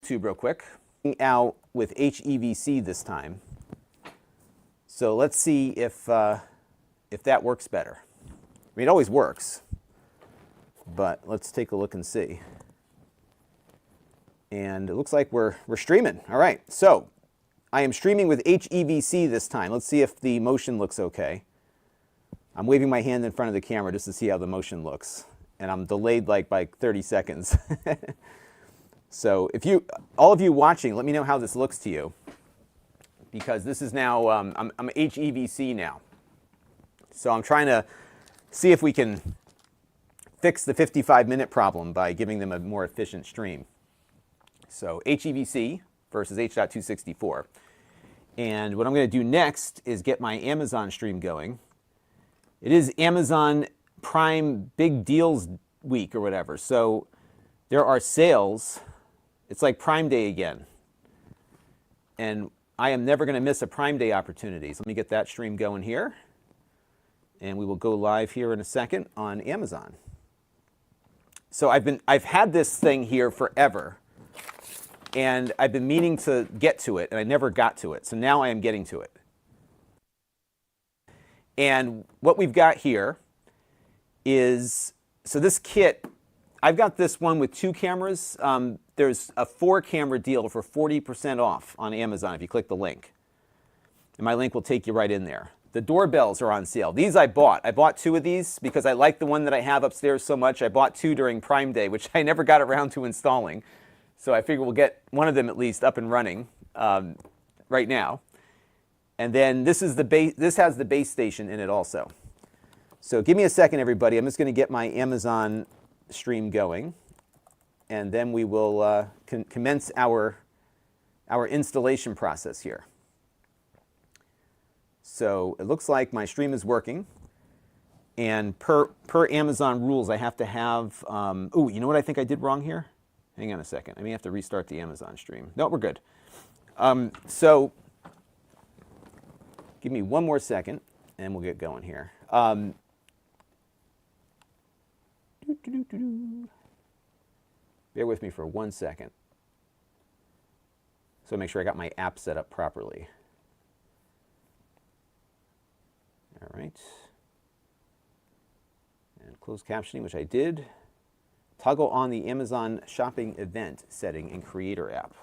YouTube real quick. Out with HEVC this time. So let's see if that works better. I mean, it always works, but let's take a look and see. And it looks like we're streaming. All right, so I am streaming with HEVC this time. Let's see if the motion looks okay. I'm waving my hand in front of the camera just to see how the motion looks. And I'm delayed like by 30 seconds. So if all of you watching, let me know how this looks to you. Because this is now, I'm HEVC now. So I'm trying to see if we can fix the 55-minute problem by giving them a more efficient stream. So HEVC versus H.264. And what I'm going to do next is get my Amazon stream going. It is Amazon Prime Big Deals Week or whatever. So there are sales. It's like Prime Day again. And I am never going to miss a Prime Day opportunity. So let me get that stream going here. And we will go live here in a second on Amazon. So I've had this thing here forever. And I've been meaning to get to it, and I never got to it. So now I am getting to it. And what we've got here is, so this kit, I've got this one with 2 cameras. There's a 4-camera deal for 40% off on Amazon if you click the link. And my link will take you right in there. The doorbells are on sale. These I bought. I bought 2 of these because I like the one that I have upstairs so much. I bought 2 during Prime Day, which I never got around to installing. So I figure we'll get one of them at least up and running right now. And then this has the base station in it also. So give me a second, everybody. I'm just going to get my Amazon stream going. And then we will commence our installation process here. So it looks like my stream is working. And per Amazon rules, I have to have, oh, you know what I think I did wrong here? Hang on a second. I may have to restart the Amazon stream. No, we're good. So give me one more second, and we'll get going here. Bear with me for 1 second. So make sure I got my app set up properly. All right. And closed captioning, which I did. Toggle on the Amazon shopping event setting in Creator app.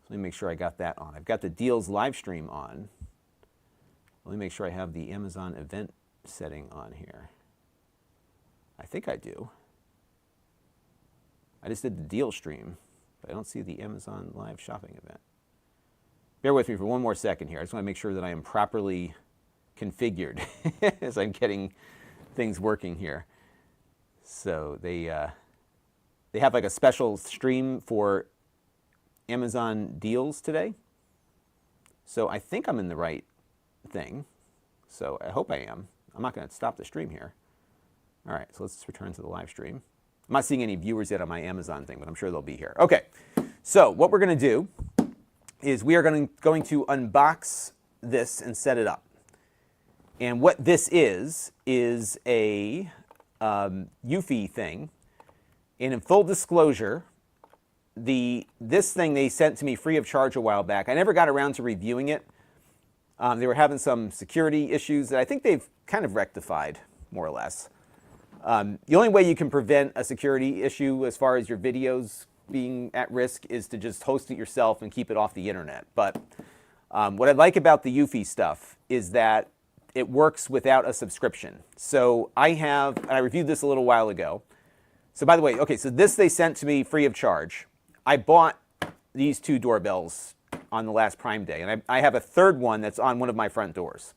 So let me make sure I got that on. I've got the deals live stream on. Let me make sure I have the Amazon event setting on here. I think I do. I just did the deal stream, but I don't see the Amazon live shopping event. Bear with me for one more second here. I just want to make sure that I am properly configured as I'm getting things working here. So they have like a special stream for Amazon deals today. So I think I'm in the right thing. So I hope I am. I'm not going to stop the stream here. All right, so let's return to the live stream. I'm not seeing any viewers yet on my Amazon thing, but I'm sure they'll be here. Okay, so what we're going to do is we are going to unbox this and set it up. And what this is a Eufy thing. And in full disclosure, this thing they sent to me free of charge a while back. I never got around to reviewing it. They were having some security issues that I think they've kind of rectified, more or less. The only way you can prevent a security issue as far as your videos being at risk is to just host it yourself and keep it off the internet. But what I like about the Eufy stuff is that it works without a subscription. So I reviewed this a little while ago. So by the way, okay, so this they sent to me free of charge. I bought these 2 doorbells on the last Prime Day, and I have a third one that's on one of my front doors.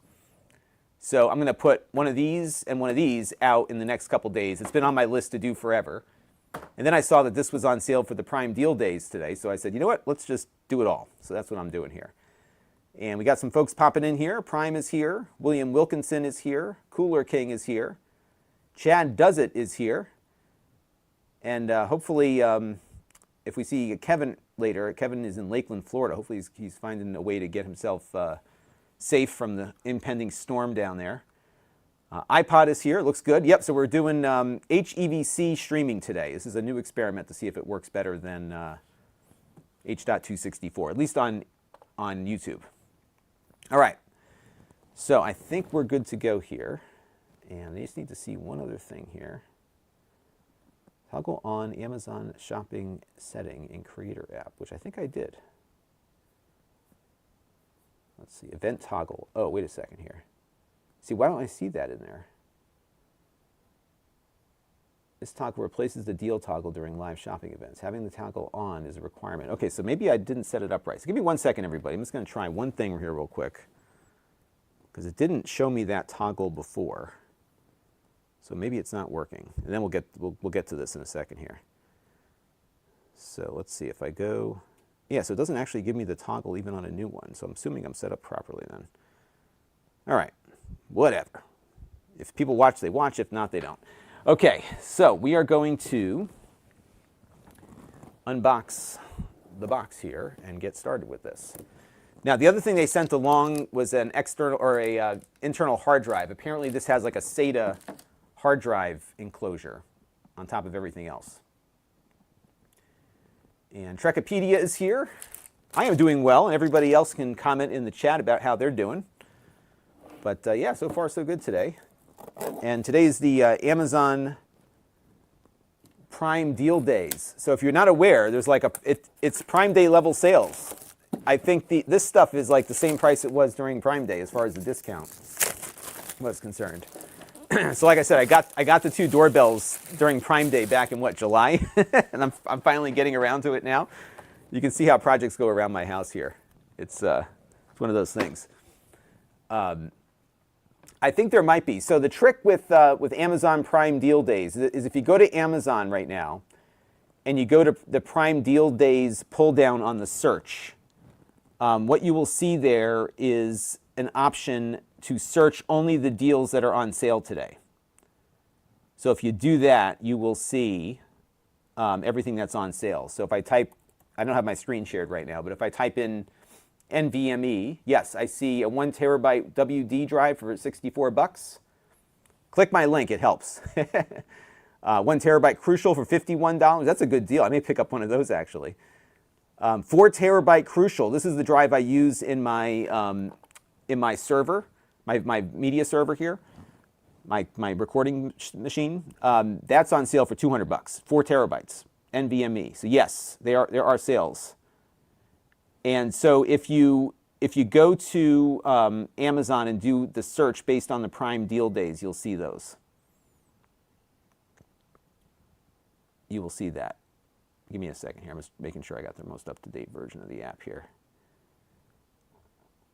So I'm going to put one of these and one of these out in the next couple days. It's been on my list to do forever. And then I saw that this was on sale for the Prime Deal Days today, so I said, you know what, let's just do it all. So that's what I'm doing here. And we got some folks popping in here. Prime is here. William Wilkinson is here. Cooler King is here. Chad Does It is here. And hopefully, if we see Kevin later, Kevin is in Lakeland, Florida. Hopefully he's finding a way to get himself safe from the impending storm down there. iPod is here. It looks good. Yep, so we're doing HEVC streaming today. This is a new experiment to see if it works better than H.264, at least on YouTube. All right, so I think we're good to go here. And I just need to see one other thing here. Toggle on Amazon shopping setting in Creator app, which I think I did. Let's see, event toggle. Oh, wait a second here. See, why don't I see that in there? This toggle replaces the deal toggle during live shopping events. Having the toggle on is a requirement. Okay, so maybe I didn't set it up right. So give me 1 second, everybody. I'm just going to try one thing here real quick, because it didn't show me that toggle before. So maybe it's not working. And then we'll get to this in a second here. So let's see if I go. Yeah, so it doesn't actually give me the toggle even on a new one. So I'm assuming I'm set up properly then. All right, whatever. If people watch, they watch. If not, they don't. Okay, so we are going to unbox the box here and get started with this. Now, the other thing they sent along was an external or a internal hard drive. Apparently, this has like a SATA hard drive enclosure on top of everything else. And Trekipedia is here. I am doing well, and everybody else can comment in the chat about how they're doing. But yeah, so far so good today. And today is the Amazon Prime Deal Days. So if you're not aware, there's like it's Prime Day level sales. I think this stuff is like the same price it was during Prime Day as far as the discount was concerned. So like I said, I got the 2 doorbells during Prime Day back in what, July? And I'm finally getting around to it now. You can see how projects go around my house here. It's one of those things. I think there might be. So the trick with Amazon Prime Deal Days is if you go to Amazon right now and you go to the Prime Deal Days pull down on the search, what you will see there is an option to search only the deals that are on sale today. So if you do that, you will see everything that's on sale. So if I type, I don't have my screen shared right now, but if I type in NVMe, yes, I see a 1 terabyte WD drive for $64. Click my link, it helps. 1 terabyte Crucial for $51. That's a good deal. I may pick up one of those actually. 4 terabyte Crucial. This is the drive I use in my server, my media server here, my recording machine. That's on sale for $200. 4 terabytes, NVMe. So yes, there are sales. And so if you go to Amazon and do the search based on the Prime Deal Days, you'll see those. You will see that. Give me a second here. I'm just making sure I got the most up-to-date version of the app here.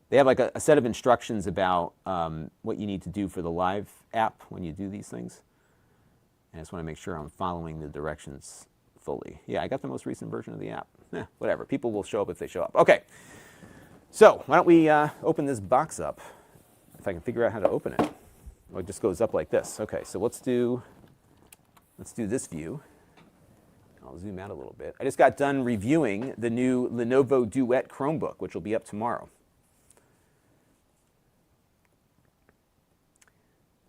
They have like a set of instructions about what you need to do for the live app when you do these things. And I just want to make sure I'm following the directions fully. Yeah, I got the most recent version of the app. Whatever. People will show up if they show up. Okay. So why don't we open this box up, if I can figure out how to open it. Well, it just goes up like this. Okay, so let's do this view. I'll zoom out a little bit. I just got done reviewing the new Lenovo Duet Chromebook, which will be up tomorrow.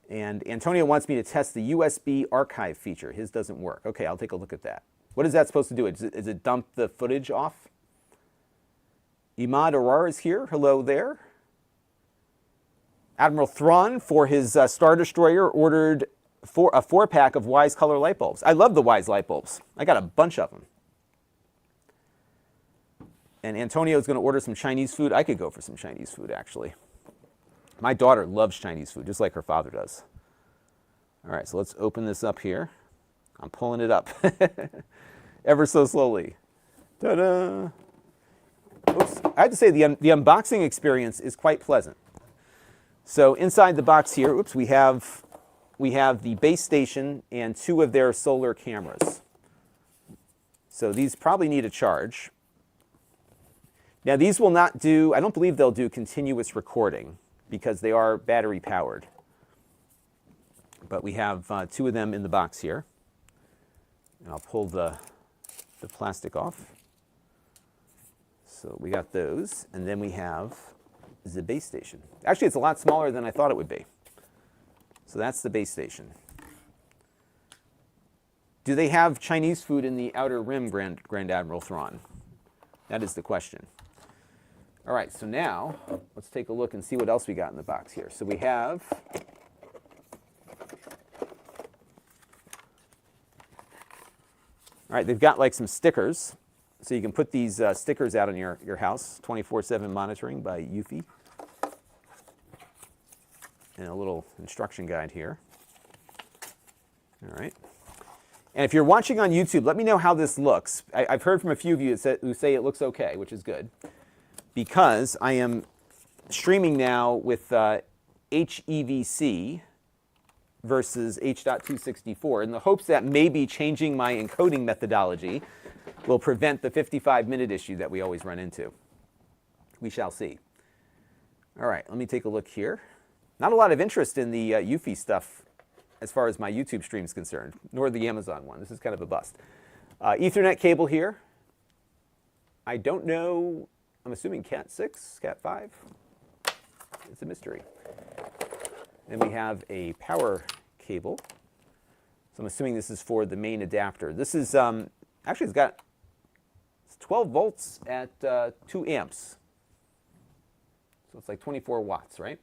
And Antonio wants me to test the USB archive feature. His doesn't work. Okay, I'll take a look at that. What is that supposed to do? Is it dump the footage off? Imad Arar is here. Hello there. Admiral Thrawn, for his Star Destroyer, ordered a 4-pack of Wise color light bulbs. I love the Wise light bulbs. I got a bunch of them. And Antonio's going to order some Chinese food. I could go for some Chinese food, actually. My daughter loves Chinese food, just like her father does. All right, so let's open this up here. I'm pulling it up ever so slowly. Ta-da! Oops. I have to say the unboxing experience is quite pleasant. So inside the box here, oops, we have the base station and 2 of their solar cameras. So these probably need a charge. Now these will not do, I don't believe they'll do continuous recording because they are battery powered. But we have 2 of them in the box here. And I'll pull the plastic off. So we got those, and then we have the base station. Actually, it's a lot smaller than I thought it would be. So that's the base station. Do they have Chinese food in the Outer Rim, Grand Admiral Thrawn? That is the question. All right, so now let's take a look and see what else we got in the box here. So we have all right, they've got like some stickers. So you can put these stickers out on your house, 24/7 monitoring by Eufy. And a little instruction guide here. All right. And if you're watching on YouTube, let me know how this looks. I've heard from a few of you who say it looks okay, which is good. Because I am streaming now with HEVC versus H.264 in the hopes that maybe changing my encoding methodology will prevent the 55-minute issue that we always run into. We shall see. All right, let me take a look here. Not a lot of interest in the Eufy stuff as far as my YouTube stream is concerned, nor the Amazon one. This is kind of a bust. Ethernet cable here. I don't know, I'm assuming Cat 6, Cat 5. It's a mystery. Then we have a power cable. So I'm assuming this is for the main adapter. This is, actually it's got 12 volts at 2 amps. So it's like 24 watts, right?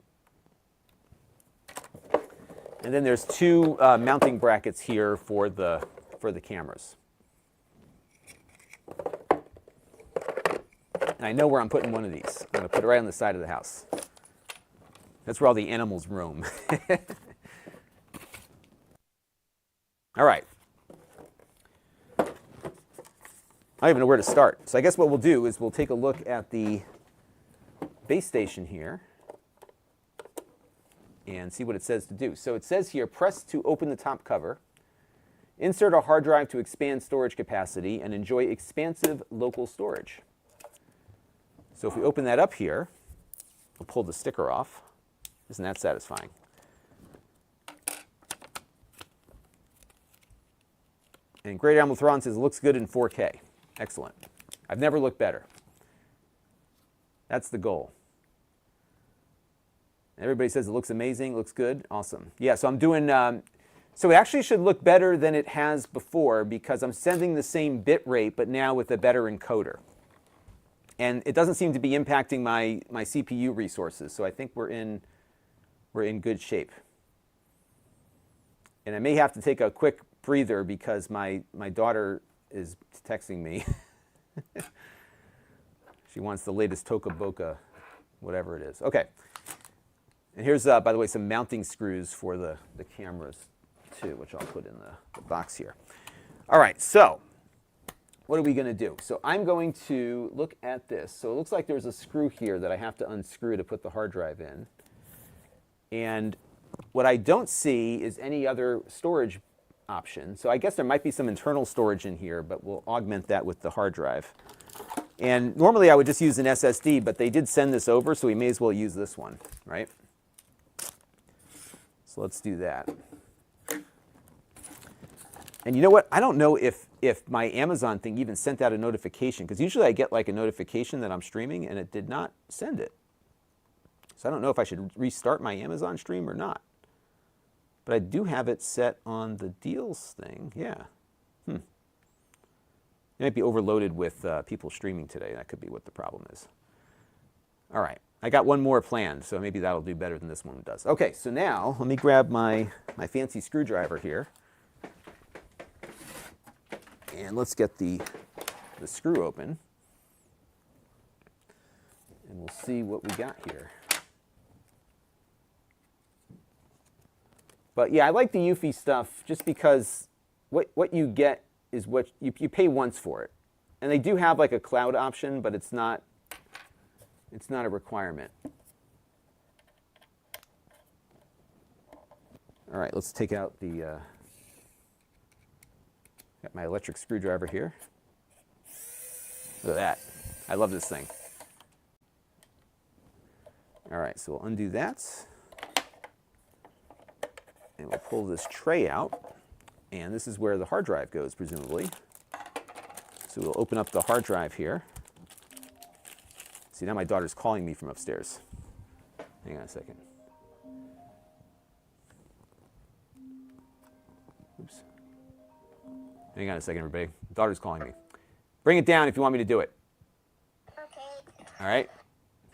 And then there's two mounting brackets here for the cameras. And I know where I'm putting one of these. I'm going to put it right on the side of the house. That's where all the animals roam. All right. I don't even know where to start. So I guess what we'll do is we'll take a look at the base station here and see what it says to do. So it says here, press to open the top cover, insert a hard drive to expand storage capacity, and enjoy expansive local storage. So if we open that up here, we'll pull the sticker off. Isn't that satisfying? And Great Animal Thrawn says it looks good in 4K. Excellent. I've never looked better. That's the goal. Everybody says it looks amazing, looks good. Awesome. Yeah, so I'm doing, so it actually should look better than it has before because I'm sending the same bit rate, but now with a better encoder. And it doesn't seem to be impacting my CPU resources, so I think we're in good shape. And I may have to take a quick breather because my daughter is texting me. She wants the latest Toca Boca, whatever it is. Okay. And here's, by the way, some mounting screws for the cameras, too, which I'll put in the box here. All right, so what are we going to do? So I'm going to look at this. So it looks like there's a screw here that I have to unscrew to put the hard drive in. And what I don't see is any other storage option. So I guess there might be some internal storage in here, but we'll augment that with the hard drive. And normally I would just use an SSD, but they did send this over, so we may as well use this one, right? So let's do that. And you know what? I don't know if my Amazon thing even sent out a notification, because usually I get like a notification that I'm streaming, and it did not send it. So I don't know if I should restart my Amazon stream or not. But I do have it set on the deals thing. Yeah. It might be overloaded with people streaming today. That could be what the problem is. All right. I got one more planned, so maybe that'll do better than this one does. Okay, so now let me grab my fancy screwdriver here. And let's get the screw open. And we'll see what we got here. But yeah, I like the Eufy stuff just because what you get is what you pay once for it. And they do have like a cloud option, but it's not a requirement. All right, let's take out the got my electric screwdriver here. Look at that. I love this thing. All right, so we'll undo that. And we'll pull this tray out. And this is where the hard drive goes, presumably. So we'll open up the hard drive here. See, now my daughter's calling me from upstairs. Hang on a second. Oops. Hang on a second, everybody. Daughter's calling me. Bring it down if you want me to do it. All right.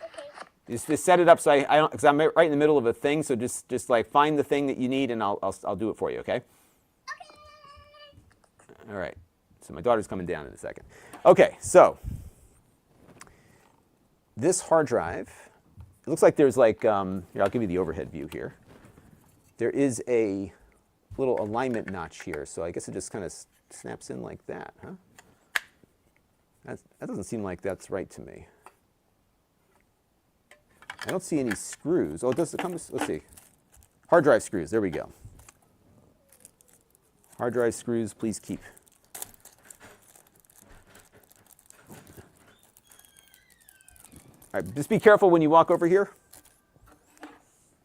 Okay. Just set it up so I don't, because I'm right in the middle of a thing. So just like find the thing that you need, and I'll do it for you. Okay. All right. So my daughter's coming down in a second. Okay. So this hard drive, it looks like there's like here. I'll give you the overhead view here. There is a little alignment notch here, so I guess it just kind of snaps in like that, huh? That doesn't seem like that's right to me. I don't see any screws. Oh, it does come, let's see. Hard drive screws, there we go. Hard drive screws, please keep. All right, just be careful when you walk over here.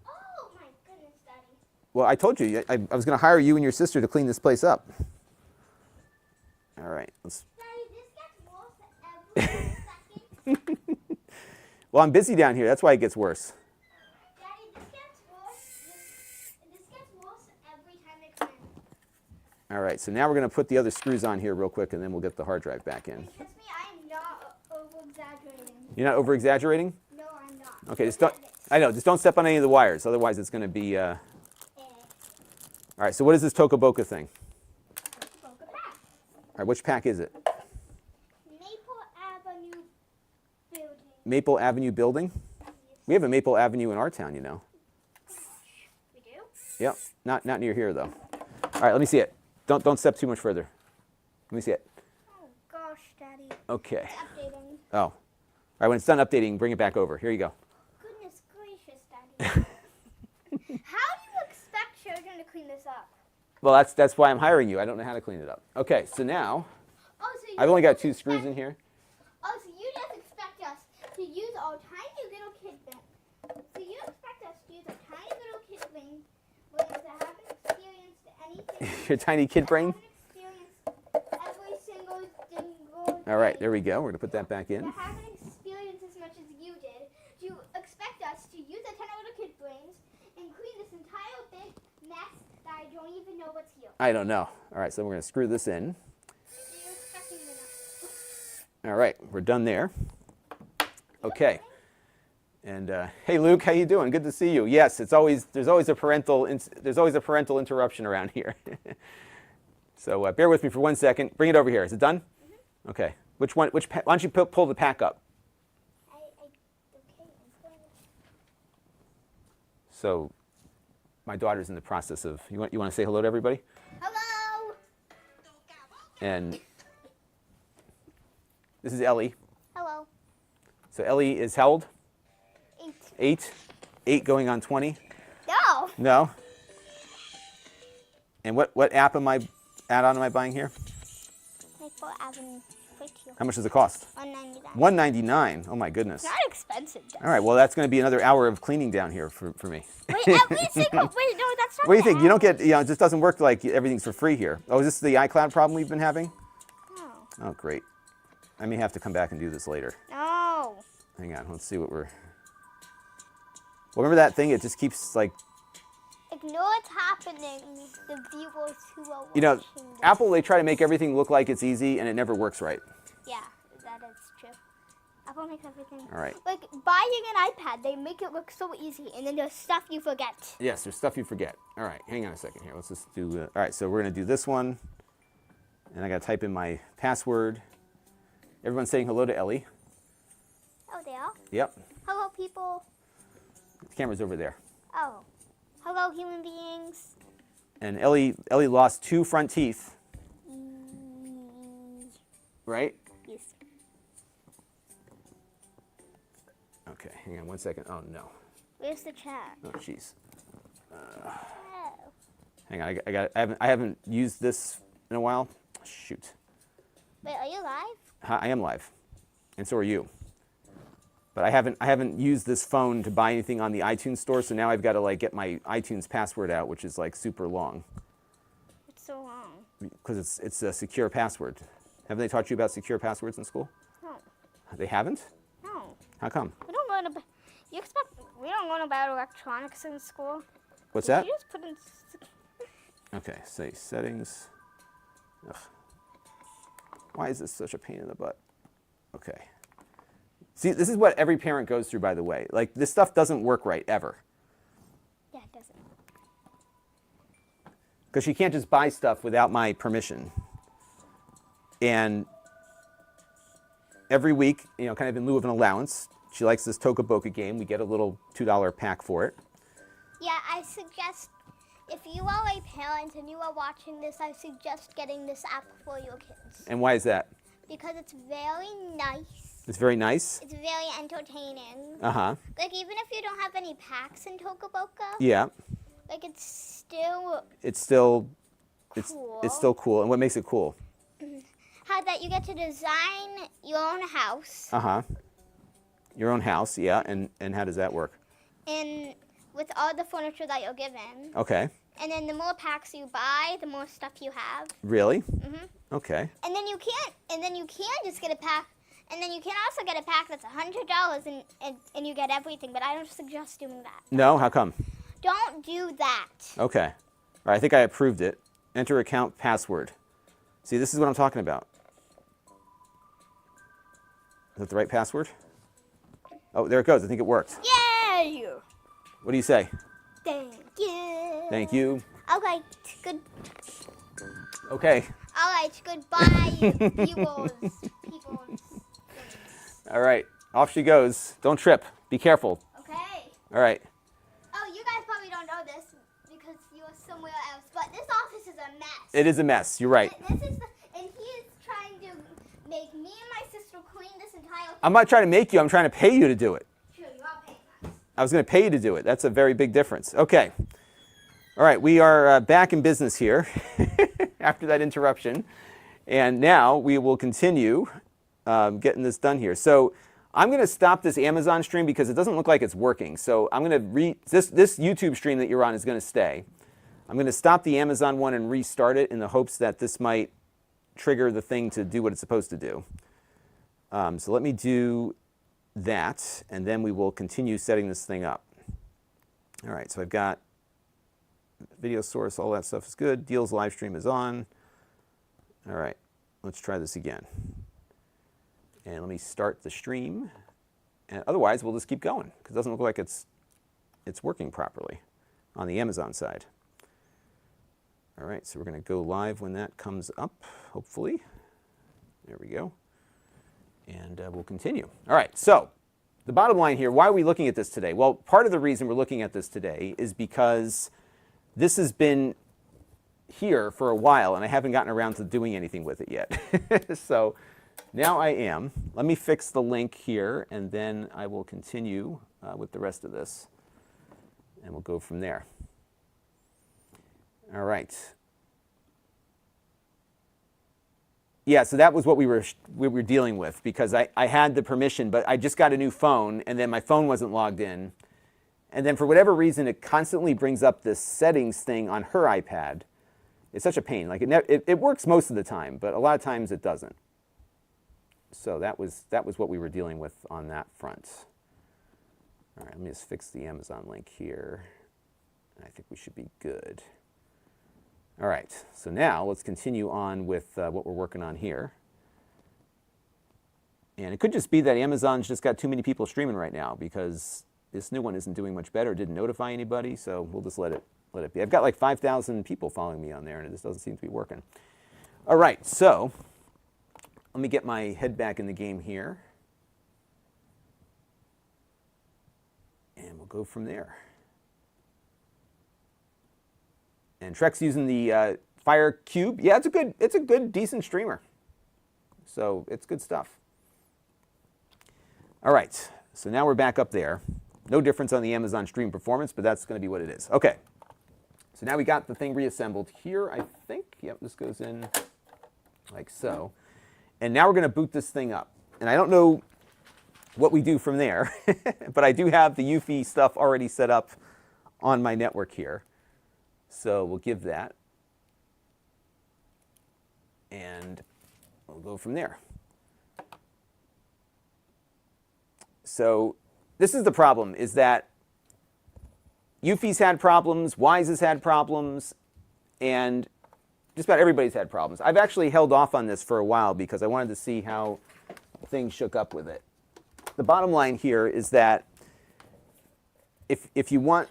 Oh my goodness, Daddy. Well, I told you, I was going to hire you and your sister to clean this place up. All right, let's. Daddy, this gets worse every second. Well, I'm busy down here. That's why it gets worse. Daddy, this gets worse. This gets worse every time they come in. All right, so now we're going to put the other screws on here real quick, and then we'll get the hard drive back in. Trust me, I'm not over-exaggerating. You're not over-exaggerating? No, I'm not. Okay, just don't. I know. Just don't step on any of the wires. Otherwise, it's going to be. All right. So what is this Tokaboka thing? All All right. Which pack is it? Maple Avenue building. Maple Avenue building. We have a Maple Avenue in our town, you know. We do? Yep. Not near here though. All right. Let me see it. Don't step too much further. Let me see it. Oh gosh, Daddy. Okay. It's updating. Oh. All right. When it's done updating, bring it back over. Here you go. Goodness gracious, Daddy. How do you expect children to clean this up? Well, that's why I'm hiring you. I don't know how to clean it up. Okay. So now Oh, so I've only got two just screws expect- in here. Oh, so you just expect us to use our tiny little kid bin. So you expect us to use our tiny little kid bin that haven't experienced anything. Your tiny kid brain. Haven't experienced every single dingle. All right. There we go. We're gonna put that back in. That haven't experienced as much as you did. Do you expect us to use our tiny little kid brains and clean this entire big mess that I don't even know what's here? I don't know. All right. So we're gonna screw this in. You're expecting me not. All right, we're done there. Okay. And hey, Luke, how you doing? Good to see you. Yes, there's always a parental interruption around here. So bear with me for 1 second. Bring it over here. Is it done? Mm-hmm. Okay. Why don't you pull the pack up? Okay, I'm going to. So my daughter's in the process of. You want to say hello to everybody? Hello. And this is Ellie. Hello. So Ellie is how old? 8. 8 going on 20. No. No. And what add-on am I buying here? Maple Avenue. Right here. How much does it cost? $1.99. $1.99. Oh my goodness. Not expensive. Though. All right. Well, that's going to be another hour of cleaning down here for me. Wait, every single. Wait, no, that's not. What do you think? You don't average. get. It just doesn't work like everything's for free here. Oh, is this the iCloud problem we've been having? No. Oh, great. I may have to come back and do this later. No. Hang on. Let's see what we're. Well, remember that thing? It just keeps like. Ignore what's happening. The viewers who are watching. You know, this. Apple, they try to make everything look like it's easy, and it never works right. Yeah, that is true. Apple makes everything. All right. Like buying an iPad, they make it look so easy, and then there's stuff you forget. Yes, there's stuff you forget. All right, hang on a second here. Let's just do. All right, so we're gonna do this one, and I gotta type in my password. Everyone's saying hello to Ellie. Oh, they are. Yep. Hello, people. The camera's over there. Oh, hello, human beings. And Ellie lost 2 front teeth, right? Yes. Okay, hang on 1 second. Oh no. Where's the chat? Oh jeez. Oh. Hang on. I haven't used this in a while. Shoot. Wait, are you live? I am live, and so are you. But I haven't used this phone to buy anything on the iTunes store, so now I've got to like get my iTunes password out, which is like super long. It's so long. Because it's a secure password. Haven't they taught you about secure passwords in school? No. They haven't? No. How come? We don't learn about. You expect we don't learn about electronics in school? What's that? You just put in. Okay, say settings. Ugh. Why is this such a pain in the butt? Okay. See, this is what every parent goes through, by the way. Like, this stuff doesn't work right, ever. Yeah, it doesn't. Because she can't just buy stuff without my permission. And every week, you know, kind of in lieu of an allowance, she likes this Toca Boca game. We get a little $2 pack for it. Yeah, I suggest, if you are a parent and you are watching this, I suggest getting this app for your kids. And why is that? Because it's very nice. It's very nice? It's very entertaining. Uh-huh. Like, even if you don't have any packs in Toca Boca, Yeah. like, it's still cool. It's still cool. And what makes it cool? How that you get to design your own house. Uh-huh. Your own house, yeah. And how does that work? And with all the furniture that you're given. Okay. And then the more packs you buy, the more stuff you have. Really? Mm-hmm. Okay. And then you can just get a pack. And then you can also get a pack that's $100 and you get everything. But I don't suggest doing that. No? How come? Don't do that. Okay. All right, I think I approved it. Enter account password. See, this is what I'm talking about. Is that the right password? Oh, there it goes. I think it worked. Yay! What do you say? Thank you. Thank you. Okay, good. Okay. All right, goodbye, peoples. All right. Off she goes. Don't trip. Be careful. Okay. All right. Oh, you guys probably don't know this because you're somewhere else, but this office is a mess. It is a mess. You're right. And he is trying to make me and my sister clean this entire thing. I'm not trying to make you. I'm trying to pay you to do it. True, you are paying us. I was going to pay you to do it. That's a very big difference. Okay. All right. We are back in business here after that interruption. And now we will continue getting this done here. So I'm going to stop this Amazon stream because it doesn't look like it's working. So I'm going to this YouTube stream that you're on is going to stay. I'm going to stop the Amazon one and restart it in the hopes that this might trigger the thing to do what it's supposed to do. So let me do that, and then we will continue setting this thing up. All right, so I've got video source, all that stuff is good. Deals live stream is on. All right, let's try this again. And let me start the stream. And otherwise, we'll just keep going because it doesn't look like it's working properly on the Amazon side. All right, so we're going to go live when that comes up, hopefully. There we go. And we'll continue. All right, so the bottom line here, why are we looking at this today? Well, part of the reason we're looking at this today is because this has been here for a while, and I haven't gotten around to doing anything with it yet. So now I am. Let me fix the link here, and then I will continue with the rest of this, and we'll go from there. All right. Yeah, so that was what we were dealing with because I had the permission, but I just got a new phone, and then my phone wasn't logged in. And then for whatever reason, it constantly brings up this settings thing on her iPad. It's such a pain. Like it works most of the time, but a lot of times it doesn't. So that was what we were dealing with on that front. All right, let me just fix the Amazon link here. I think we should be good. All right, so now let's continue on with what we're working on here. And it could just be that Amazon's just got too many people streaming right now because this new one isn't doing much better, didn't notify anybody, so we'll just let it be. I've got like 5,000 people following me on there, and it just doesn't seem to be working. All right, so let me get my head back in the game here. And we'll go from there. And Trek's using the Fire Cube. Yeah, it's a good, decent streamer. So it's good stuff. All right, so now we're back up there. No difference on the Amazon stream performance, but that's going to be what it is. Okay, so now we got the thing reassembled here, I think. Yep, this goes in like so. And now we're going to boot this thing up. And I don't know what we do from there, but I do have the Eufy stuff already set up on my network here. So we'll give that, and we'll go from there. So this is the problem, is that Eufy's had problems, Wise has had problems, and just about everybody's had problems. I've actually held off on this for a while because I wanted to see how things shook up with it. the bottom line here is that if you want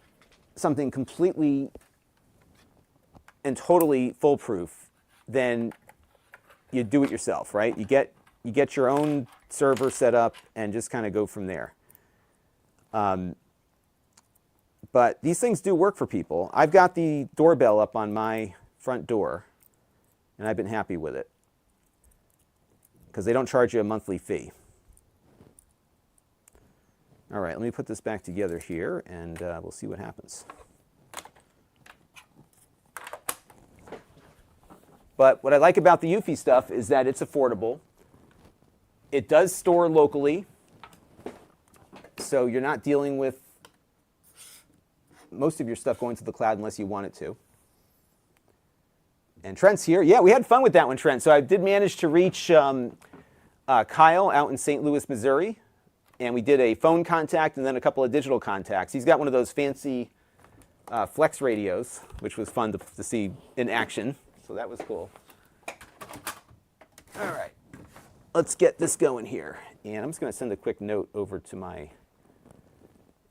something completely and totally foolproof, then you do it yourself, right? You get your own server set up and just kind of go from there. But these things do work for people. I've got the doorbell up on my front door, and I've been happy with it because they don't charge you a monthly fee. All right, let me put this back together here, and we'll see what happens. But what I like about the Eufy stuff is that it's affordable. It does store locally, so you're not dealing with most of your stuff going to the cloud unless you want it to. And Trent's here. Yeah, we had fun with that one, Trent. So I did manage to reach Kyle out in St. Louis, Missouri. And we did a phone contact and then a couple of digital contacts. He's got one of those fancy Flex radios, which was fun to see in action. So that was cool. All right, let's get this going here. And I'm just going to send a quick note over to my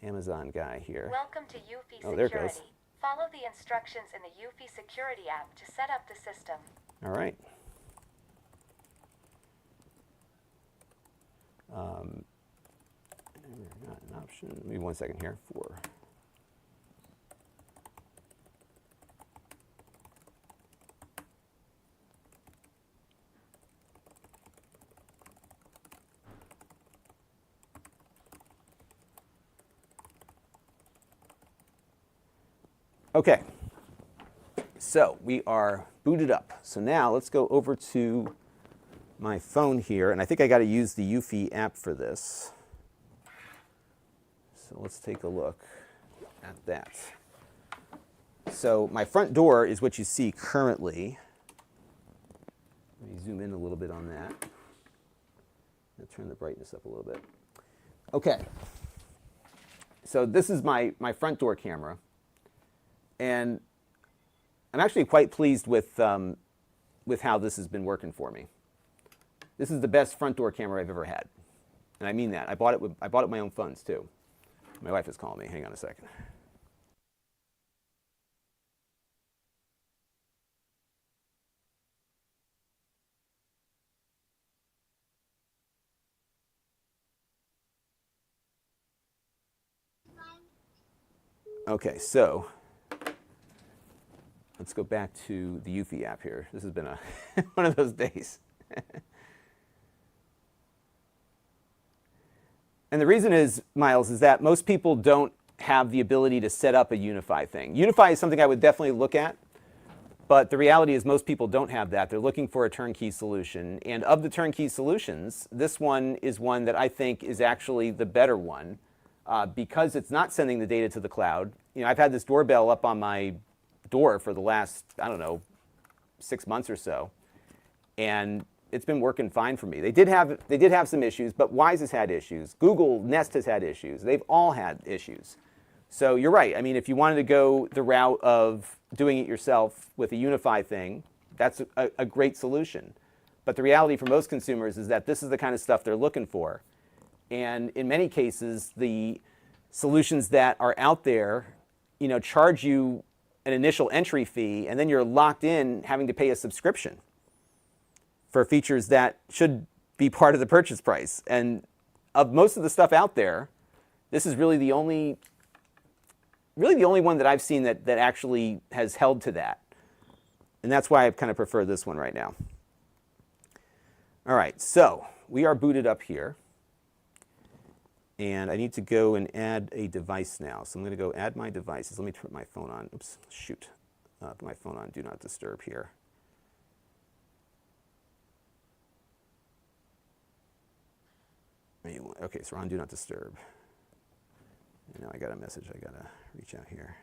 Amazon guy here. Welcome to Eufy Oh, there it Security. goes. Follow the instructions in the Eufy Security app to set up the system. All right. Not an option. Give me 1 second here for. Okay, so we are booted up. So now let's go over to my phone here, and I think I got to use the Eufy app for this. So let's take a look at that. So my front door is what you see currently. Let me zoom in a little bit on that. I'll turn the brightness up a little bit. Okay, so this is my front door camera. And I'm actually quite pleased with how this has been working for me. This is the best front door camera I've ever had, and I mean that. I bought it with my own funds too. My wife is calling me. Hang on a second. Okay, so let's go back to the Eufy app here. This has been one of those days. And the reason is, Miles, is that most people don't have the ability to set up a Unify thing. Unify is something I would definitely look at, but the reality is most people don't have that. They're looking for a turnkey solution. And of the turnkey solutions, this one is one that I think is actually the better one because it's not sending the data to the cloud. You know, I've had this doorbell up on my door for the last, I don't know, 6 months or so, and it's been working fine for me. They did have some issues, but Wise has had issues. Google Nest has had issues. They've all had issues. So you're right. I mean, if you wanted to go the route of doing it yourself with a Unify thing, that's a great solution. But the reality for most consumers is that this is the kind of stuff they're looking for. And in many cases, the solutions that are out there, you know, charge you an initial entry fee, and then you're locked in having to pay a subscription for features that should be part of the purchase price. And of most of the stuff out there, this is really the only one that I've seen that actually has held to that. And that's why I kind of prefer this one right now. All right, so we are booted up here. And I need to go and add a device now. So I'm going to go add my devices. Let me put my phone on. Oops, shoot. Put my phone on Do Not Disturb here. Okay, so we're on Do Not Disturb. And now I got a message I got to reach out here.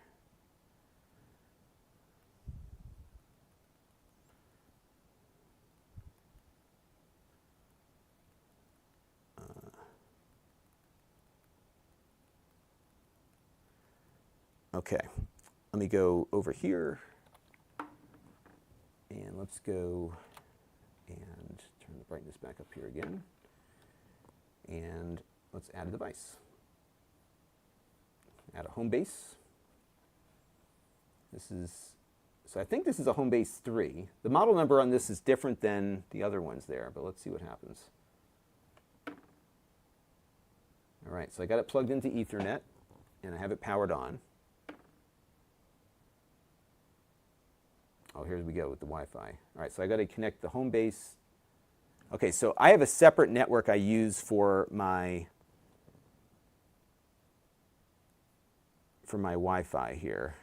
Okay, let me go over here, and let's go and turn the brightness back up here again. And let's add a device. Add a Homebase. This is, so I think this is a Homebase 3. The model number on this is different than the other ones there, but let's see what happens. All right, so I got it plugged into Ethernet, and I have it powered on. Oh, here we go with the Wi-Fi. All right, so I got to connect the Homebase. Okay, so I have a separate network I use for my Wi-Fi here.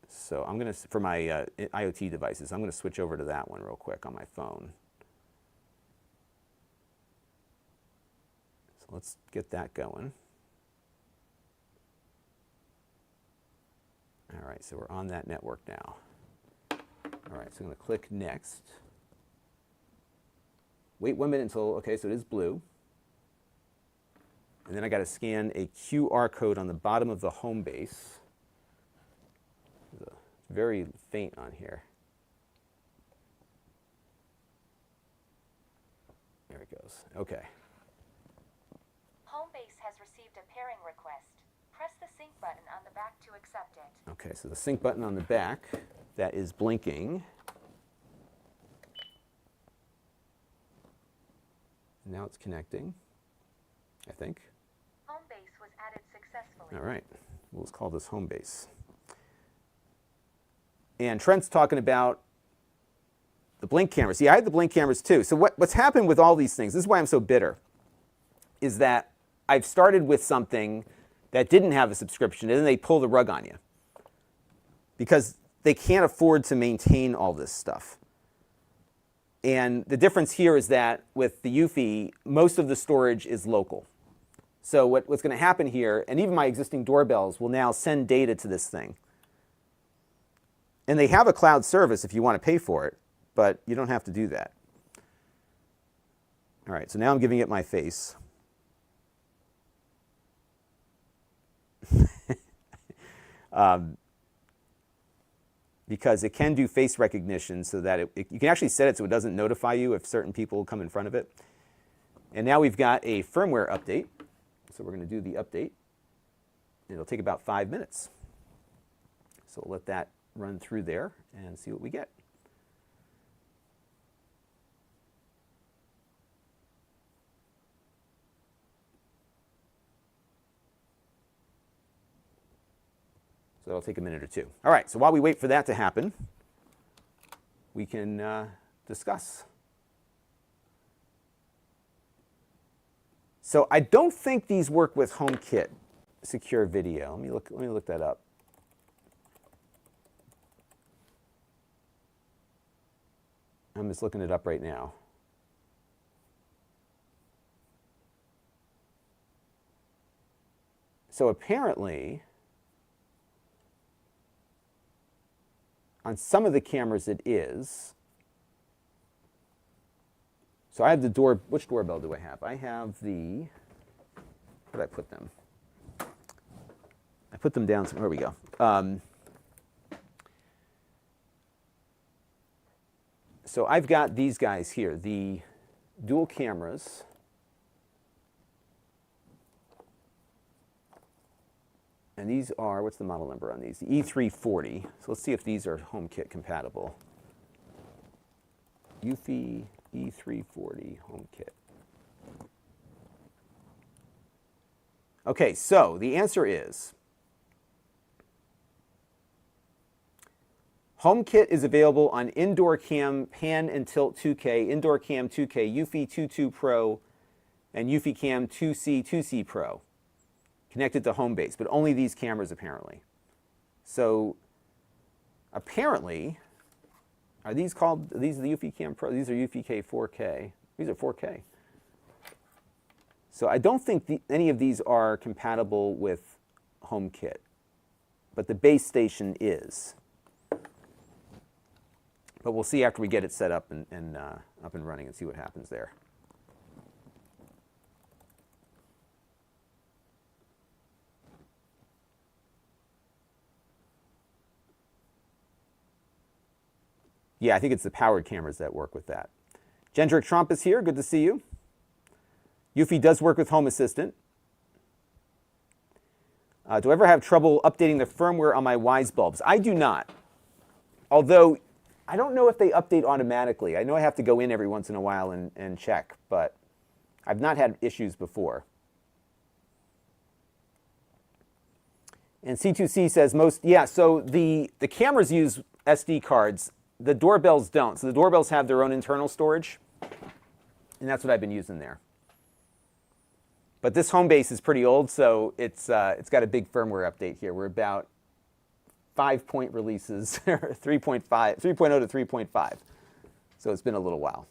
So I'm going to, for my IoT devices, I'm going to switch over to that one real quick on my phone. So let's get that going. All right, so we're on that network now. All right, so I'm going to click Next. Wait 1 minute until, okay, so it is blue. And then I got to scan a QR code on the bottom of the Homebase. It's very faint on here. There it goes. Okay. Homebase has received a pairing request. Press the sync button on the back to accept it. Okay, so the sync button on the back, that is blinking. Now it's connecting, I think. Homebase was added successfully. All right, we'll just call this Homebase. And Trent's talking about the blink cameras. See, I had the blink cameras too. So what's happened with all these things, this is why I'm so bitter, is that I've started with something that didn't have a subscription, and then they pull the rug on you because they can't afford to maintain all this stuff. And the difference here is that with the Eufy, most of the storage is local. So what's going to happen here, and even my existing doorbells will now send data to this thing. And they have a cloud service if you want to pay for it, but you don't have to do that. All right, so now I'm giving it my face. Because it can do face recognition so that you can actually set it so it doesn't notify you if certain people come in front of it. And now we've got a firmware update. So we're going to do the update. It'll take about 5 minutes. So we'll let that run through there and see what we get. So that'll take a minute or two. All right, so while we wait for that to happen, we can discuss. So I don't think these work with HomeKit secure video. Let me look that up. I'm just looking it up right now. So apparently, on some of the cameras it is. So I have the which doorbell do I have? I have the, where did I put them? I put them down somewhere, there we go. So I've got these guys here, the dual cameras. And these are, what's the model number on these? The E340. So let's see if these are HomeKit compatible. Eufy E340 HomeKit. Okay, so the answer is HomeKit is available on Indoor Cam Pan and Tilt 2K, Indoor Cam 2K, Eufy 22 Pro, and Eufy Cam 2C, 2C Pro. Connected to Homebase, but only these cameras apparently. So apparently, are these called, these are the Eufy Cam Pro? These are Eufy K 4K. These are 4K. So I don't think any of these are compatible with HomeKit, but the base station is. But we'll see after we get it set up and up and running and see what happens there. Yeah, I think it's the powered cameras that work with that. Gendrick Trump is here. Good to see you. Eufy does work with Home Assistant. Do I ever have trouble updating the firmware on my Wise bulbs? I do not. Although, I don't know if they update automatically. I know I have to go in every once in a while and check, but I've not had issues before. And C2C says so the cameras use SD cards. The doorbells don't. So the doorbells have their own internal storage, and that's what I've been using there. But this Homebase is pretty old, so it's got a big firmware update here. We're about 5-point releases, 3.5, 3.0 to 3.5. So it's been a little while.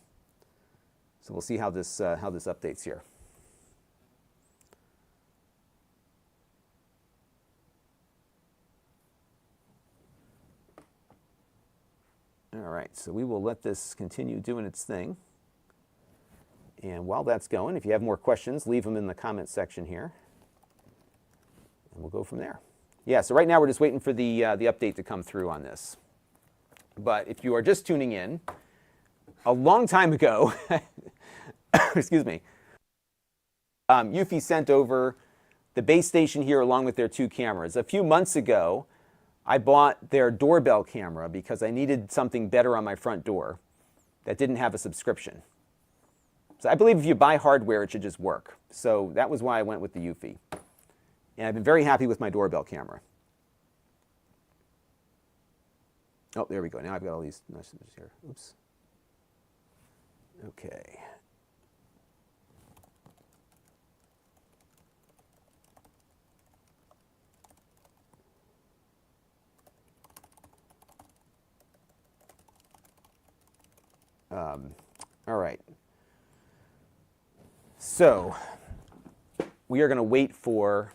So we'll see how this updates here. All right, so we will let this continue doing its thing. And while that's going, if you have more questions, leave them in the comment section here. And we'll go from there. Yeah, so right now we're just waiting for the update to come through on this. But if you are just tuning in, a long time ago, excuse me, Eufy sent over the base station here along with their 2 cameras. A few months ago, I bought their doorbell camera because I needed something better on my front door that didn't have a subscription. So I believe if you buy hardware, it should just work. So that was why I went with the Eufy. And I've been very happy with my doorbell camera. Oh, there we go. Now I've got all these messages here. Oops. Okay. All right. So we are going to wait for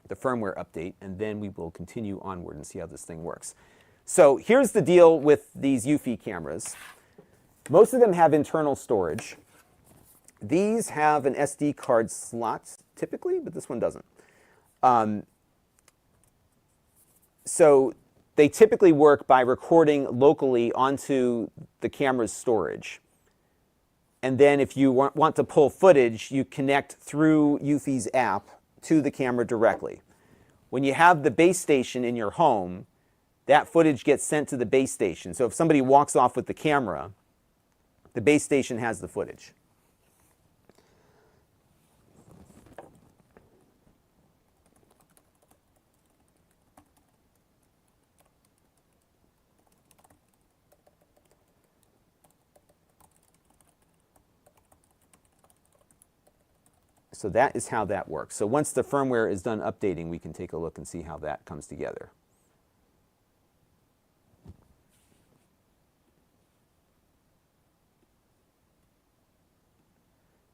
the firmware update, and then we will continue onward and see how this thing works. So here's the deal with these Eufy cameras. Most of them have internal storage. These have an SD card slot typically, but this one doesn't. So they typically work by recording locally onto the camera's storage. And then if you want to pull footage, you connect through Eufy's app to the camera directly. When you have the base station in your home, that footage gets sent to the base station. So if somebody walks off with the camera, the base station has the footage. So that is how that works. So once the firmware is done updating, we can take a look and see how that comes together.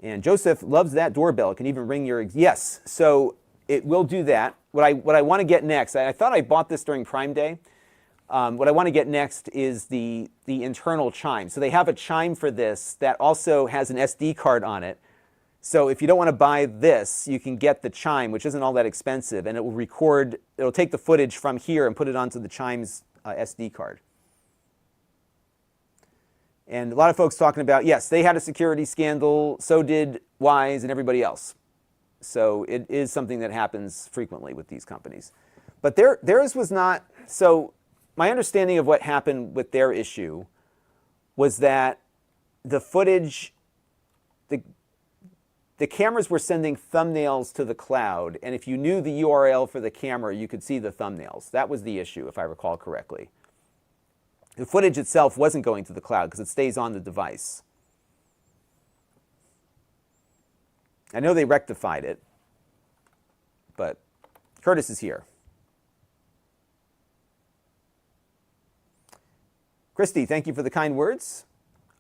And Joseph loves that doorbell. It can even ring your... Yes, so it will do that. What I want to get next, I thought I bought this during Prime Day. What I want to get next is the internal chime. So they have a chime for this that also has an SD card on it. So if you don't want to buy this, you can get the chime, which isn't all that expensive, and it will record, it'll take the footage from here and put it onto the chime's SD card. And a lot of folks talking about, yes, they had a security scandal, so did Wise and everybody else. So it is something that happens frequently with these companies. But theirs was not, so my understanding of what happened with their issue was that the footage, the cameras were sending thumbnails to the cloud, and if you knew the URL for the camera, you could see the thumbnails. That was the issue, if I recall correctly. The footage itself wasn't going to the cloud because it stays on the device. I know they rectified it, but Curtis is here. Christy, thank you for the kind words.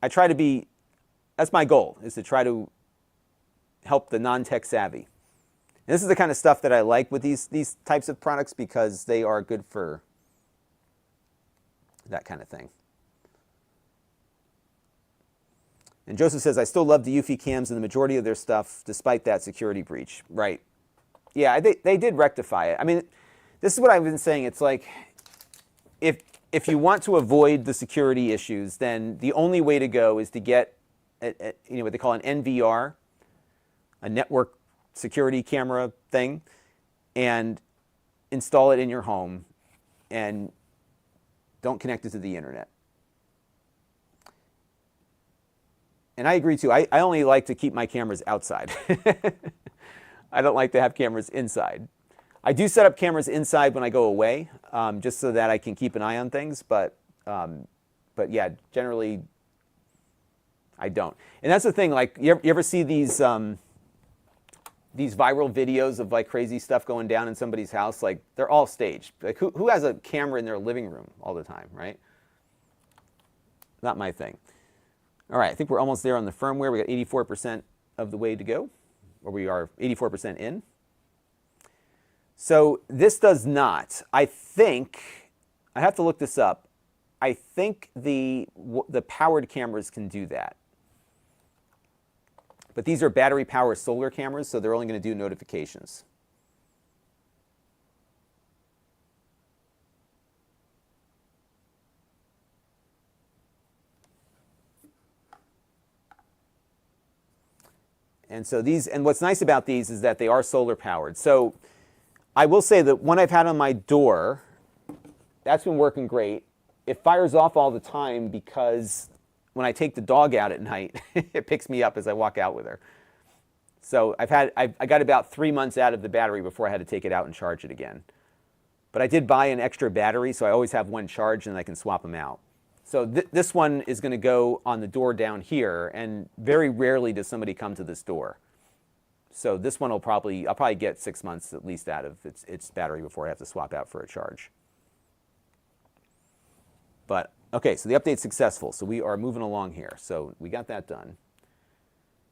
I try to be, that's my goal, is to try to help the non-tech savvy. And this is the kind of stuff that I like with these types of products because they are good for that kind of thing. And Joseph says, I still love the Eufy cams and the majority of their stuff despite that security breach. Right. Yeah, they did rectify it. I mean, this is what I've been saying. It's like, if you want to avoid the security issues, then the only way to go is to get what they call an NVR, a network security camera thing. and install it in your home, and don't connect it to the internet. And I agree too. I only like to keep my cameras outside. I don't like to have cameras inside. I do set up cameras inside when I go away, just so that I can keep an eye on things. But yeah, generally, I don't. And that's the thing. Like, you ever see these viral videos of like crazy stuff going down in somebody's house? Like, they're all staged. Like, who has a camera in their living room all the time, right? Not my thing. All right, I think we're almost there on the firmware. We got 84% of the way to go, or we are 84% in. So this does not. I think, I have to look this up. I think the powered cameras can do that. But these are battery powered solar cameras, so they're only going to do notifications. And so these, and what's nice about these is that they are solar powered. So I will say that one I've had on my door, that's been working great. It fires off all the time because when I take the dog out at night, it picks me up as I walk out with her. So I got about 3 months out of the battery before I had to take it out and charge it again. But I did buy an extra battery, so I always have one charged and I can swap them out. So this one is going to go on the door down here, and very rarely does somebody come to this door. So this one I'll probably get 6 months at least out of its battery before I have to swap out for a charge. But okay, so the update's successful. So we are moving along here. So we got that done.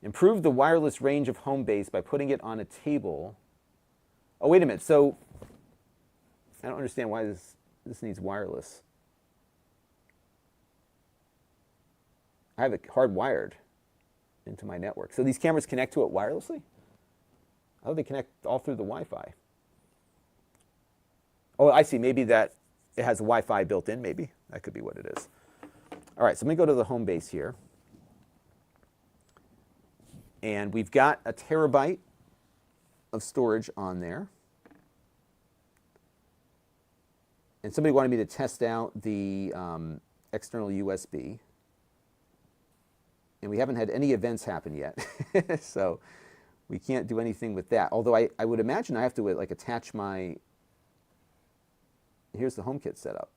Improve the wireless range of Homebase by putting it on a table. Oh, wait a minute. So I don't understand why this needs wireless. I have it hardwired into my network. So these cameras connect to it wirelessly? How do they connect all through the Wi-Fi? Oh, I see. Maybe that it has Wi-Fi built in, maybe. That could be what it is. All right, so let me go to the Homebase here. And we've got a terabyte of storage on there. And somebody wanted me to test out the external USB. And we haven't had any events happen yet. So we can't do anything with that. Although I would imagine I have to like attach my, here's the HomeKit setup.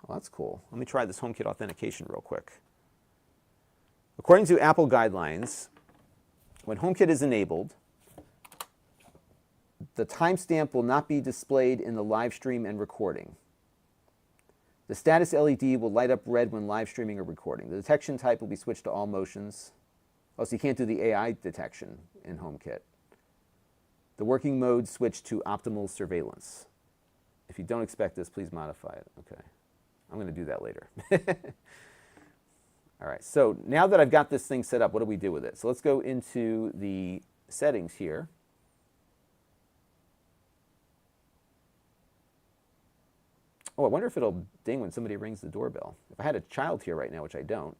Well, that's cool. Let me try this HomeKit authentication real quick. According to Apple guidelines, when HomeKit is enabled, the timestamp will not be displayed in the live stream and recording. The status LED will light up red when live streaming or recording. The detection type will be switched to all motions. Oh, so you can't do the AI detection in HomeKit. The working mode switched to optimal surveillance. If you don't expect this, please modify it. Okay. I'm going to do that later. All right. So now that I've got this thing set up, what do we do with it? So let's go into the settings here. Oh, I wonder if it'll ding when somebody rings the doorbell. If I had a child here right now, which I don't.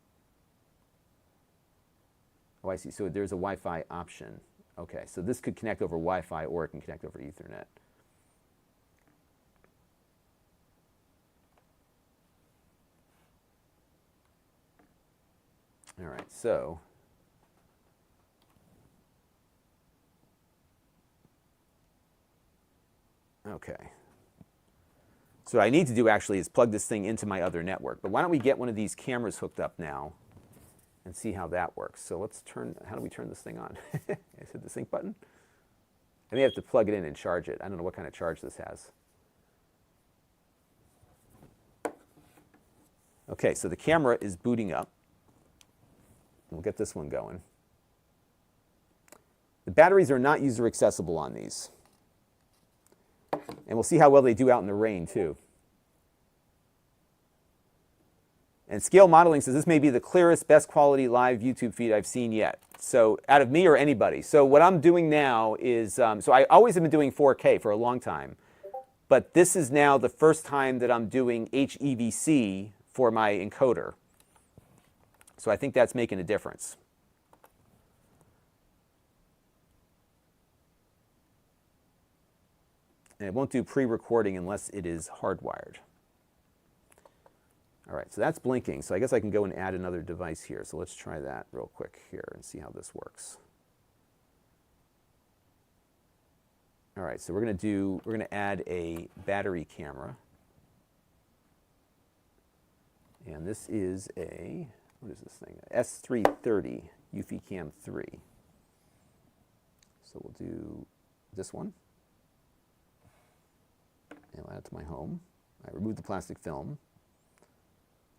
Oh, I see. So there's a Wi-Fi option. Okay, so this could connect over Wi-Fi or it can connect over Ethernet. All right, so okay. So what I need to do actually is plug this thing into my other network. But why don't we get one of these cameras hooked up now and see how that works. So let's turn, how do we turn this thing on? Is it the sync button? I may have to plug it in and charge it. I don't know what kind of charge this has. Okay, so the camera is booting up. We'll get this one going. The batteries are not user accessible on these. And we'll see how well they do out in the rain, too. And Scale Modeling says this may be the clearest, best quality live YouTube feed I've seen yet. So out of me or anybody. So what I'm doing now is, so I always have been doing 4K for a long time. But this is now the first time that I'm doing HEVC for my encoder. So I think that's making a difference. And it won't do pre-recording unless it is hardwired. All right, so that's blinking. So I guess I can go and add another device here. So let's try that real quick here and see how this works. All right, so we're going to add a battery camera. And this is a, what is this thing? S330 Eufy Cam 3. So we'll do this one. And I'll add it to my home. I remove the plastic film.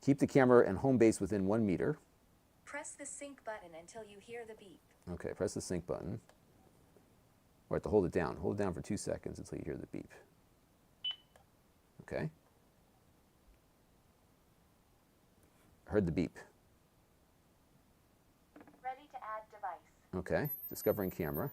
Keep the camera and Homebase within 1 meter. Press the sync button until you hear the beep. Okay, press the sync button. Or have to hold it down. Hold it down for 2 seconds until you hear the beep. Okay. Heard the beep. Ready to add device. Okay, discovering camera.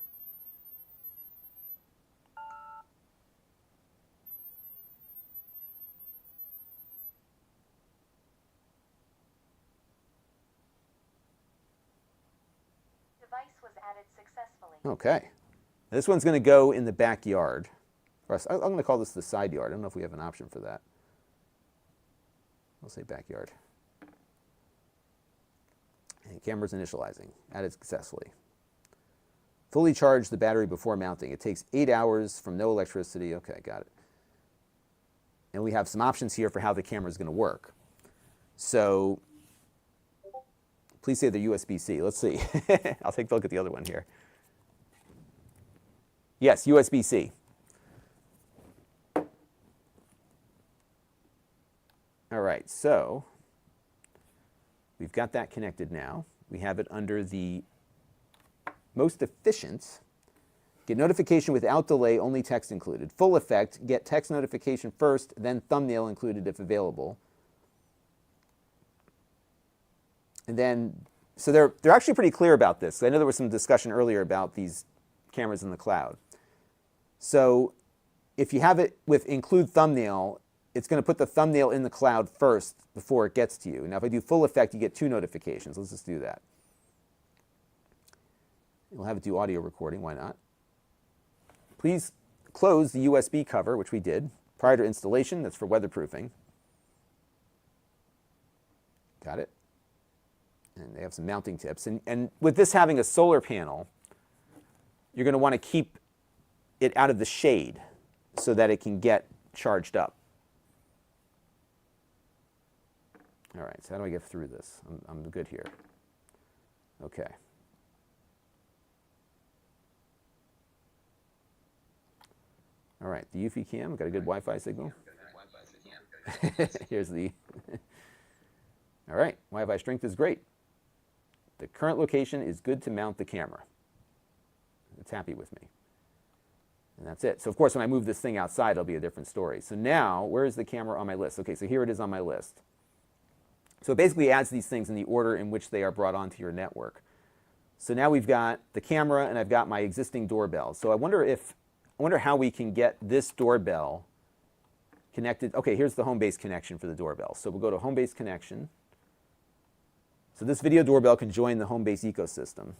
Device was added successfully. Okay. This one's going to go in the backyard. Or I'm going to call this the side yard. I don't know if we have an option for that. I'll say backyard. And camera's initializing. Added successfully. Fully charge the battery before mounting. It takes 8 hours from no electricity. Okay, got it. And we have some options here for how the camera is going to work. So please say they're USB-C. Let's see. I'll take a look at the other one here. Yes, USB-C. All right, so we've got that connected now. We have it under the most efficient. Get notification without delay, only text included. Full effect, get text notification first, then thumbnail included if available. And then, so they're actually pretty clear about this. I know there was some discussion earlier about these cameras in the cloud. So if you have it with include thumbnail, it's going to put the thumbnail in the cloud first before it gets to you. Now if I do full effect, you get 2 notifications. Let's just do that. We'll have it do audio recording, why not? Please close the USB cover, which we did, prior to installation. That's for weatherproofing. Got it. And they have some mounting tips. And with this having a solar panel, you're going to want to keep it out of the shade so that it can get charged up. All right, so how do I get through this? I'm good here. Okay. All right, the Eufy cam, got a good Wi-Fi signal. Here's the, all right, Wi-Fi strength is great. The current location is good to mount the camera. It's happy with me. And that's it. So of course, when I move this thing outside, it'll be a different story. So now, where is the camera on my list? Okay, so here it is on my list. So it basically adds these things in the order in which they are brought onto your network. So now we've got the camera and I've got my existing doorbell. So I wonder how we can get this doorbell connected. Okay, here's the Homebase connection for the doorbell. So we'll go to Homebase connection. So this video doorbell can join the Homebase ecosystem.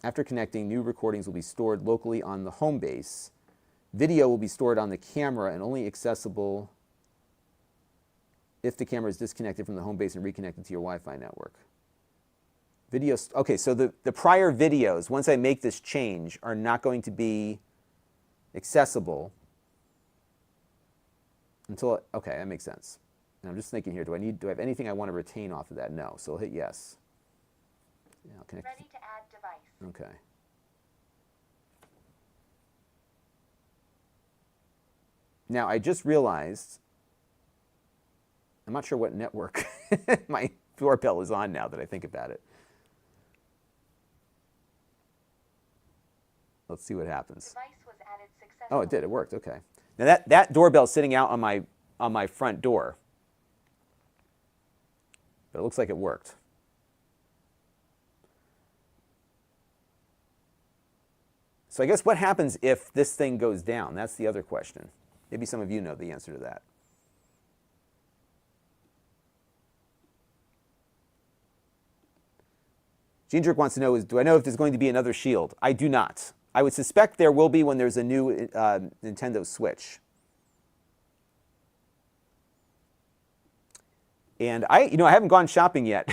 After connecting, new recordings will be stored locally on the Homebase. Video will be stored on the camera and only accessible if the camera is disconnected from the Homebase and reconnected to your Wi-Fi network. Videos, okay, so the prior videos, once I make this change, are not going to be accessible until, okay, that makes sense. And I'm just thinking here, do I have anything I want to retain off of that? No, so I'll hit yes. Yeah, I'll connect. Ready to add device. Okay. Now, I just realized, I'm not sure what network my doorbell is on now that I think about it. Let's see what happens. Device was added successfully. Oh, it did. It worked. Okay. Now that doorbell's sitting out on my front door. But it looks like it worked. So I guess what happens if this thing goes down? That's the other question. Maybe some of you know the answer to that. Gene Jerk wants to know, do I know if there's going to be another shield? I do not. I would suspect there will be when there's a new Nintendo Switch. And I haven't gone shopping yet.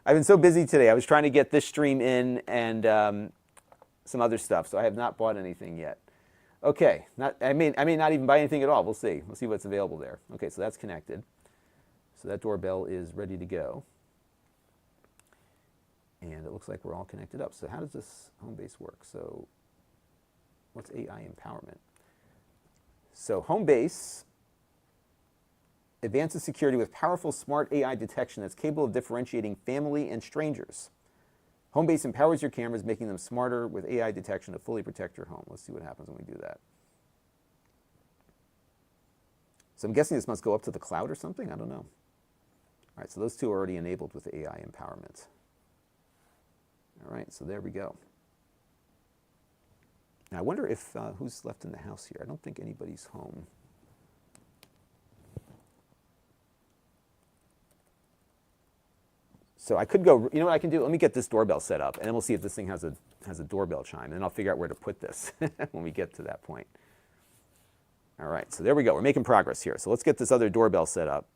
I've been so busy today. I was trying to get this stream in and some other stuff, so I have not bought anything yet. Okay, I may not even buy anything at all. We'll see. We'll see what's available there. Okay, so that's connected. So that doorbell is ready to go. And it looks like we're all connected up. So how does this Homebase work? So what's AI empowerment? So Homebase advances security with powerful smart AI detection that's capable of differentiating family and strangers. Homebase empowers your cameras, making them smarter with AI detection to fully protect your home. Let's see what happens when we do that. So I'm guessing this must go up to the cloud or something? I don't know. All right, so those two are already enabled with AI empowerment. All right, so there we go. Now I wonder if who's left in the house here. I don't think anybody's home. So I could go, you know what I can do? Let me get this doorbell set up, and then we'll see if this thing has a doorbell chime, and then I'll figure out where to put this when we get to that point. All right, so there we go. We're making progress here. So let's get this other doorbell set up.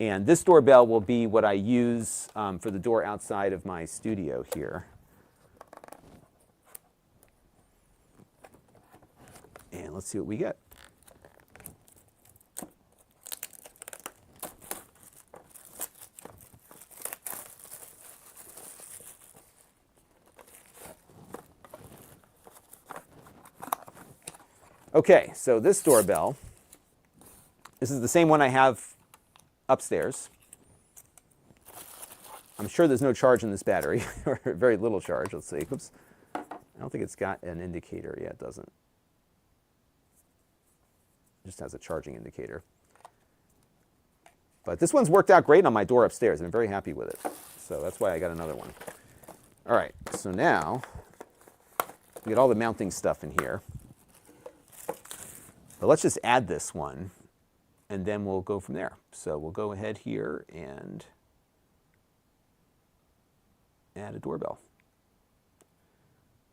And this doorbell will be what I use for the door outside of my studio here. And let's see what we get. Okay, so this doorbell, this is the same one I have upstairs. I'm sure there's no charge in this battery, or very little charge. Let's see. Oops. I don't think it's got an indicator. Yeah, it doesn't. It just has a charging indicator. But this one's worked out great on my door upstairs. I'm very happy with it. So that's why I got another one. All right, so now we get all the mounting stuff in here. But let's just add this one, and then we'll go from there. So we'll go ahead here and add a doorbell.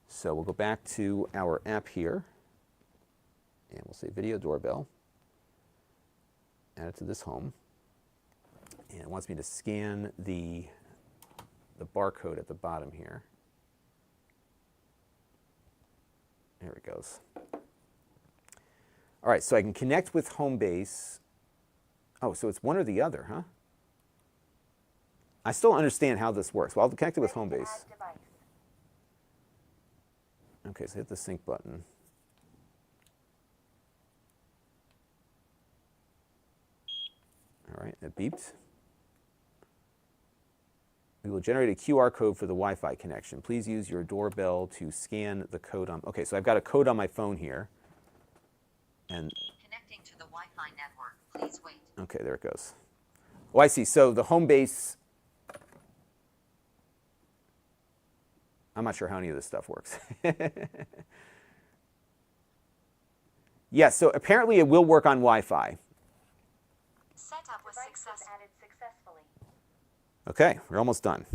So we'll go back to our app here, and we'll say video doorbell. Add it to this home. And it wants me to scan the barcode at the bottom here. There it goes. All right, so I can connect with Homebase. Oh, so it's one or the other, huh? I still don't understand how this works. Well, I'll connect it with Homebase. Okay, so hit the sync button. All right, it beeped. We will generate a QR code for the Wi-Fi connection. Please use your doorbell to scan the code on. Okay, so I've got a code on my phone here. And Connecting to the Wi-Fi network. Please wait. Okay, there it goes. Oh, I see. So the Homebase, I'm not sure how any of this stuff works. Yes, so apparently it will work on Wi-Fi. Setup was added successfully. Okay, we're almost done.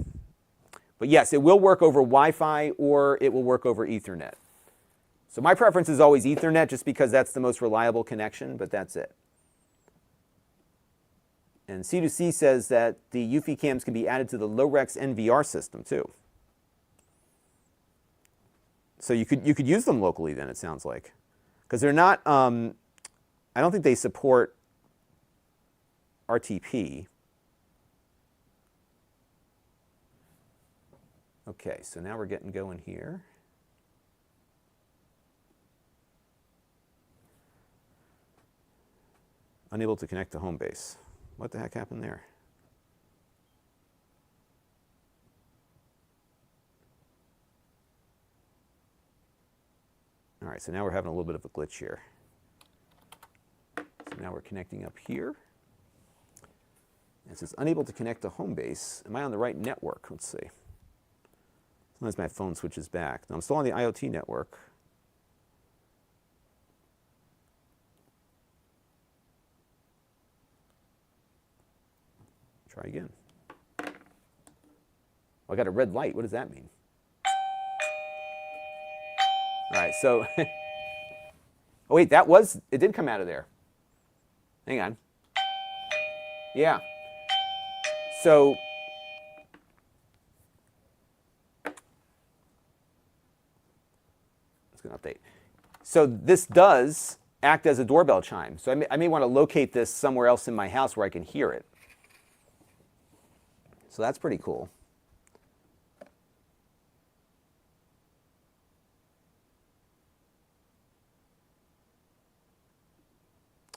But yes, it will work over Wi-Fi or it will work over Ethernet. So my preference is always Ethernet just because that's the most reliable connection, but that's it. And C2C says that the Eufy cams can be added to the Lorex NVR system too. So you could use them locally then, it sounds like. Because they're not, I don't think they support RTP. Okay, so now we're getting going here. Unable to connect to Homebase. What the heck happened there? All right, so now we're having a little bit of a glitch here. So now we're connecting up here. It says unable to connect to Homebase. Am I on the right network? Let's see. Sometimes my phone switches back. No, I'm still on the IoT network. Try again. Oh, I got a red light. What does that mean? All right, so, oh wait, it did come out of there. Hang on. Yeah. So, it's going to update. So this does act as a doorbell chime. So I may want to locate this somewhere else in my house where I can hear it. So that's pretty cool.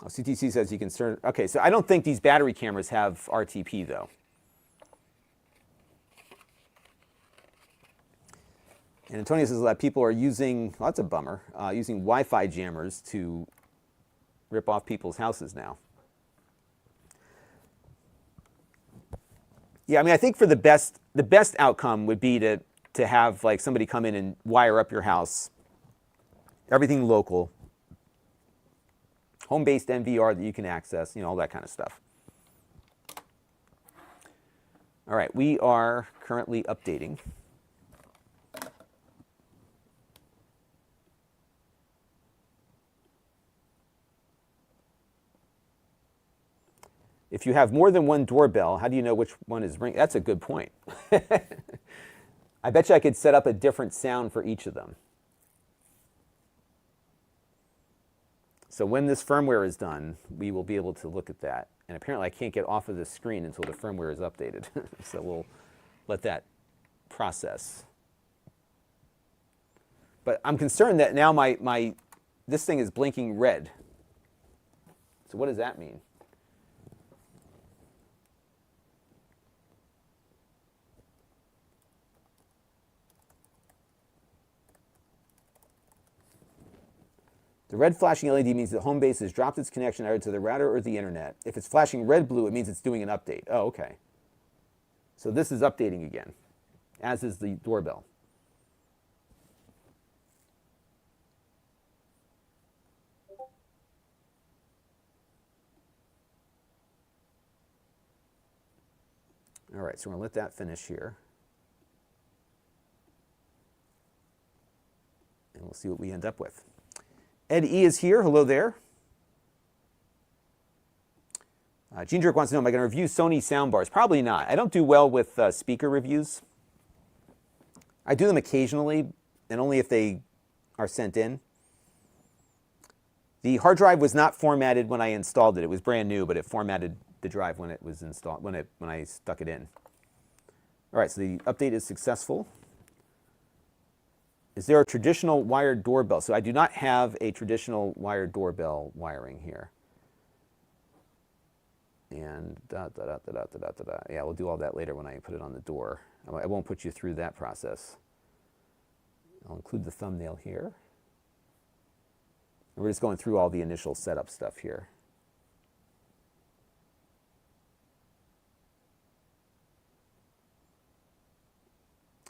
Oh, CTC says you can turn. Okay, so I don't think these battery cameras have RTP though. And Antonio says that people are using, well, that's a bummer, using Wi-Fi jammers to rip off people's houses now. Yeah, I mean, I think for the best outcome would be to have like somebody come in and wire up your house, everything local, home-based NVR that you can access, you know, all that kind of stuff. All right, we are currently updating. If you have more than one doorbell, how do you know which one is ringing? That's a good point. I bet you I could set up a different sound for each of them. So when this firmware is done, we will be able to look at that. And apparently I can't get off of this screen until the firmware is updated. So we'll let that process. But I'm concerned that now this thing is blinking red. So what does that mean? The red flashing LED means that Homebase has dropped its connection either to the router or the internet. If it's flashing red-blue, it means it's doing an update. Oh, okay. So this is updating again, as is the doorbell. All right, so we're going to let that finish here. And we'll see what we end up with. Ed E is here. Hello there. Gene Jerk wants to know, am I going to review Sony soundbars? Probably not. I don't do well with speaker reviews. I do them occasionally, and only if they are sent in. The hard drive was not formatted when I installed it. It was brand new, but it formatted the drive when it was installed, when I stuck it in. All right, so the update is successful. Is there a traditional wired doorbell? So I do not have a traditional wired doorbell wiring here. And yeah, we'll do all that later when I put it on the door. I won't put you through that process. I'll include the thumbnail here. And we're just going through all the initial setup stuff here.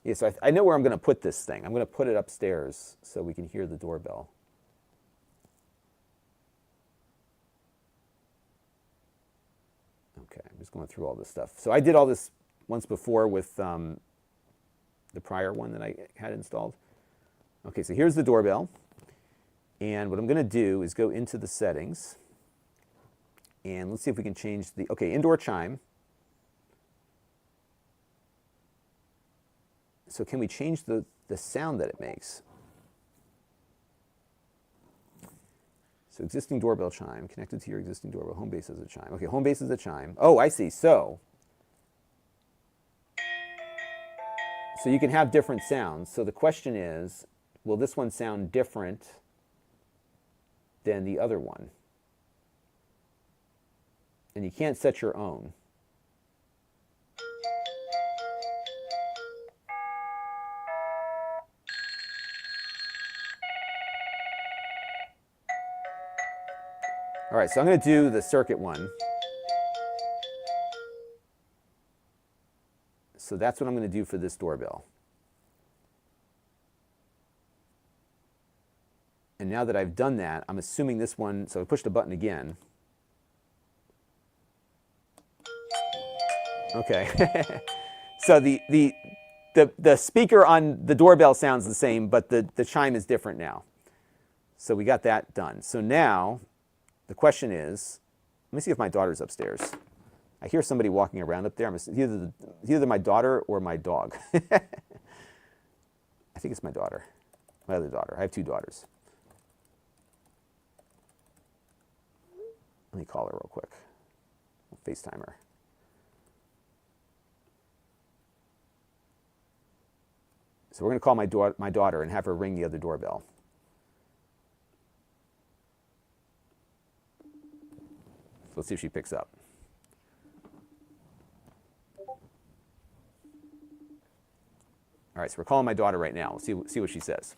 Yeah, so I know where I'm going to put this thing. I'm going to put it upstairs so we can hear the doorbell. Okay, I'm just going through all this stuff. So I did all this once before with the prior one that I had installed. Okay, so here's the doorbell. And what I'm going to do is go into the settings. And let's see if we can change the, okay, indoor chime. So can we change the sound that it makes? So existing doorbell chime, connected to your existing doorbell. Homebase is a chime. Okay, Homebase is a chime. Oh, I see. So you can have different sounds. So the question is, will this one sound different than the other one? And you can't set your own. All right, so I'm going to do the circuit one. So that's what I'm going to do for this doorbell. And now that I've done that, I'm assuming this one, so I pushed the button again. Okay. So the the speaker on the doorbell sounds the same, but the chime is different now. So we got that done. So now the question is, let me see if my daughter's upstairs. I hear somebody walking around up there. It's either my daughter or my dog. I think it's my daughter, my other daughter. I have two daughters. Let me call her real quick. I'll FaceTime her. So we're going to call my daughter and have her ring the other doorbell. So let's see if she picks up. All right, so we're calling my daughter right now. We'll see what she says.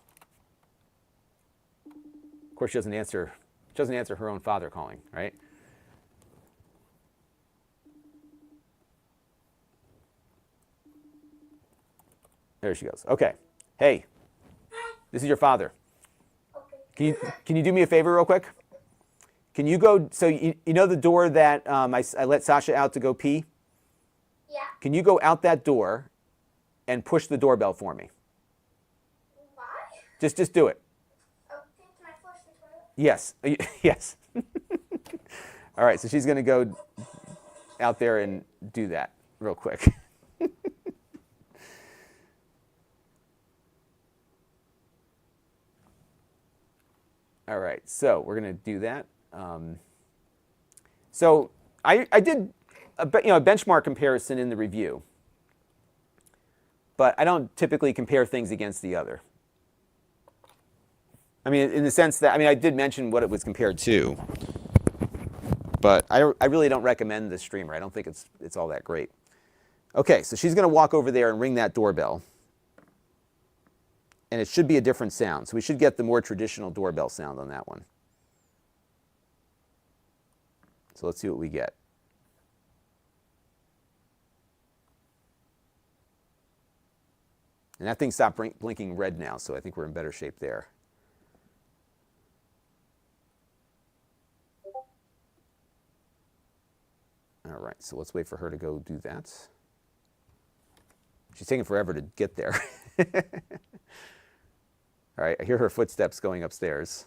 Of course, she doesn't answer her own father calling, right? There she goes. Okay. Hey, this is your father. Okay. Can you do me a favor real quick? Can you go, so you know the door that I let Sasha out to go pee? Yeah. Can you go out that door and push the doorbell for me? Why? Just do it. Okay, can I flush the toilet? Yes. Yes. All right, so she's going to go out there and do that real quick. All right, so we're going to do that. So I did a benchmark comparison in the review, but I don't typically compare things against the other. I mean, in the sense that, I did mention what it was compared to, but I really don't recommend this streamer. I don't think it's all that great. Okay, so she's going to walk over there and ring that doorbell. And it should be a different sound. So we should get the more traditional doorbell sound on that one. So let's see what we get. And that thing stopped blinking red now, so I think we're in better shape there. All right, so let's wait for her to go do that. She's taking forever to get there. All right, I hear her footsteps going upstairs.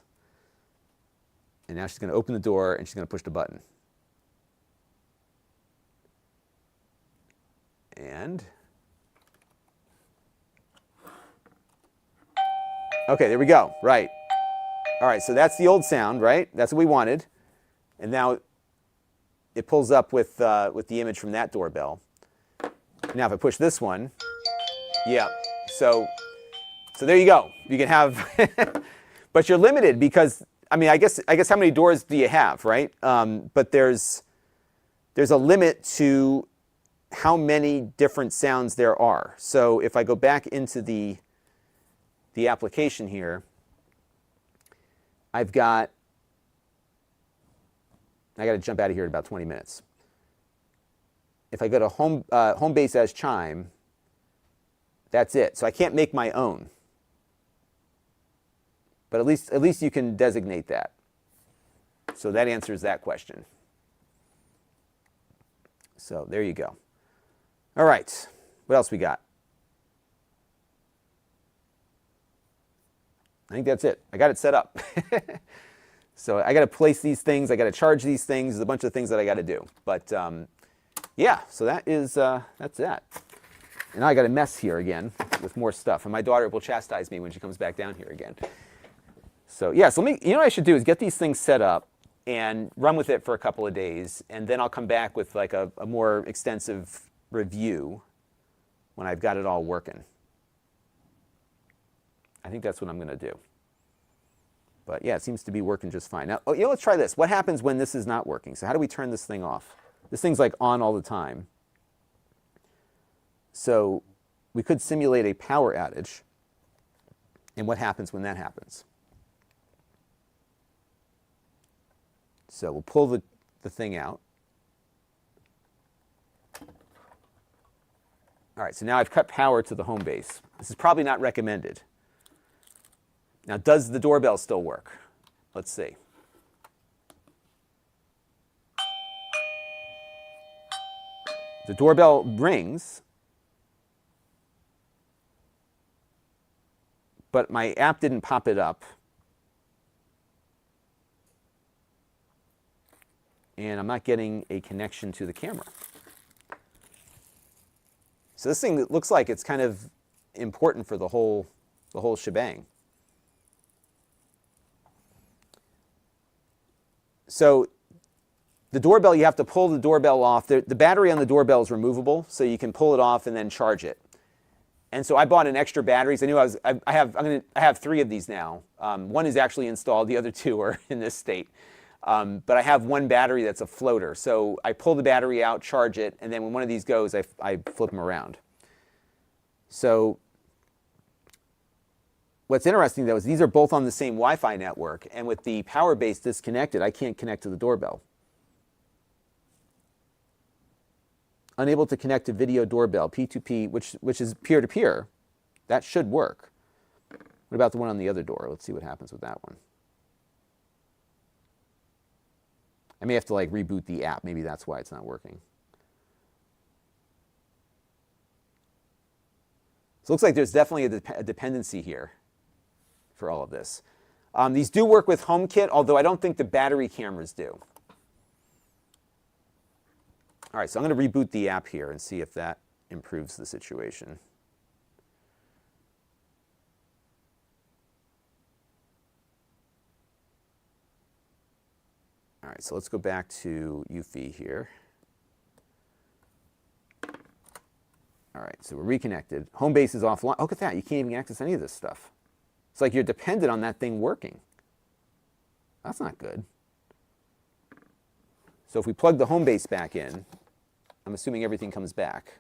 And now she's going to open the door and she's going to push the button. And okay, there we go. Right. All right, so that's the old sound, right? That's what we wanted. And now it pulls up with the image from that doorbell. Now if I push this one, yeah. So there you go. You can have, but you're limited because I guess how many doors do you have, right? But there's a limit to how many different sounds there are. So if I go back into the application here, I got to jump out of here in about 20 minutes. If I go to Homebase as chime, that's it. So I can't make my own. But at least you can designate that. So that answers that question. So there you go. All right. What else we got? I think that's it. I got it set up. So I got to place these things. I got to charge these things. There's a bunch of things that I got to do. But yeah, so that's that. And now I got a mess here again with more stuff. And my daughter will chastise me when she comes back down here again. So yeah, so let me, what I should do is get these things set up and run with it for a couple of days. And then I'll come back with like a more extensive review when I've got it all working. I think that's what I'm going to do. But yeah, it seems to be working just fine. Now, let's try this. What happens when this is not working? So how do we turn this thing off? This thing's like on all the time. So we could simulate a power outage. And what happens when that happens? So we'll pull the thing out. All right, so now I've cut power to the Homebase. This is probably not recommended. Now, does the doorbell still work? Let's see. The doorbell rings. but my app didn't pop it up. And I'm not getting a connection to the camera. So this thing looks like it's kind of important for the whole shebang. So the doorbell, you have to pull the doorbell off. The battery on the doorbell is removable, so you can pull it off and then charge it. And so I bought an extra battery. So I have 3 of these now. One is actually installed. The other 2 are in this state. But I have one battery that's a floater. So I pull the battery out, charge it, and then when one of these goes, I flip them around. So what's interesting, though, is these are both on the same Wi-Fi network. And with the power base disconnected, I can't connect to the doorbell. Unable to connect to video doorbell, P2P, which is peer-to-peer. That should work. What about the one on the other door? Let's see what happens with that one. I may have to reboot the app. Maybe that's why it's not working. So it looks like there's definitely a dependency here for all of this. These do work with HomeKit, although I don't think the battery cameras do. All right, so I'm going to reboot the app here and see if that improves the situation. All right, so let's go back to Eufy here. All right, so we're reconnected. Homebase is offline. Oh, look at that. You can't even access any of this stuff. It's like you're dependent on that thing working. That's not good. So if we plug the Homebase back in, I'm assuming everything comes back.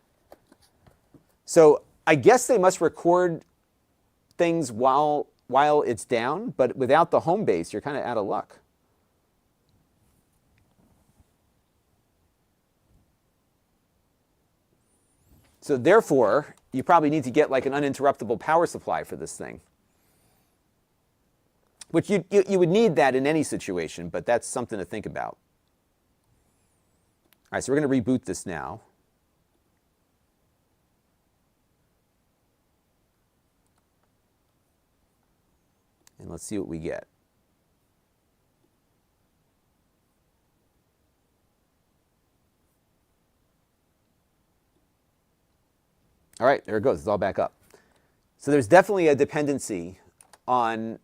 So I guess they must record things while it's down, but without the Homebase, you're kind of out of luck. So therefore, you probably need to get an uninterruptible power supply for this thing. Which you would need that in any situation, but that's something to think about. All right, so we're going to reboot this now. And let's see what we get. All right, there it goes. It's all back up. So there's definitely a dependency on,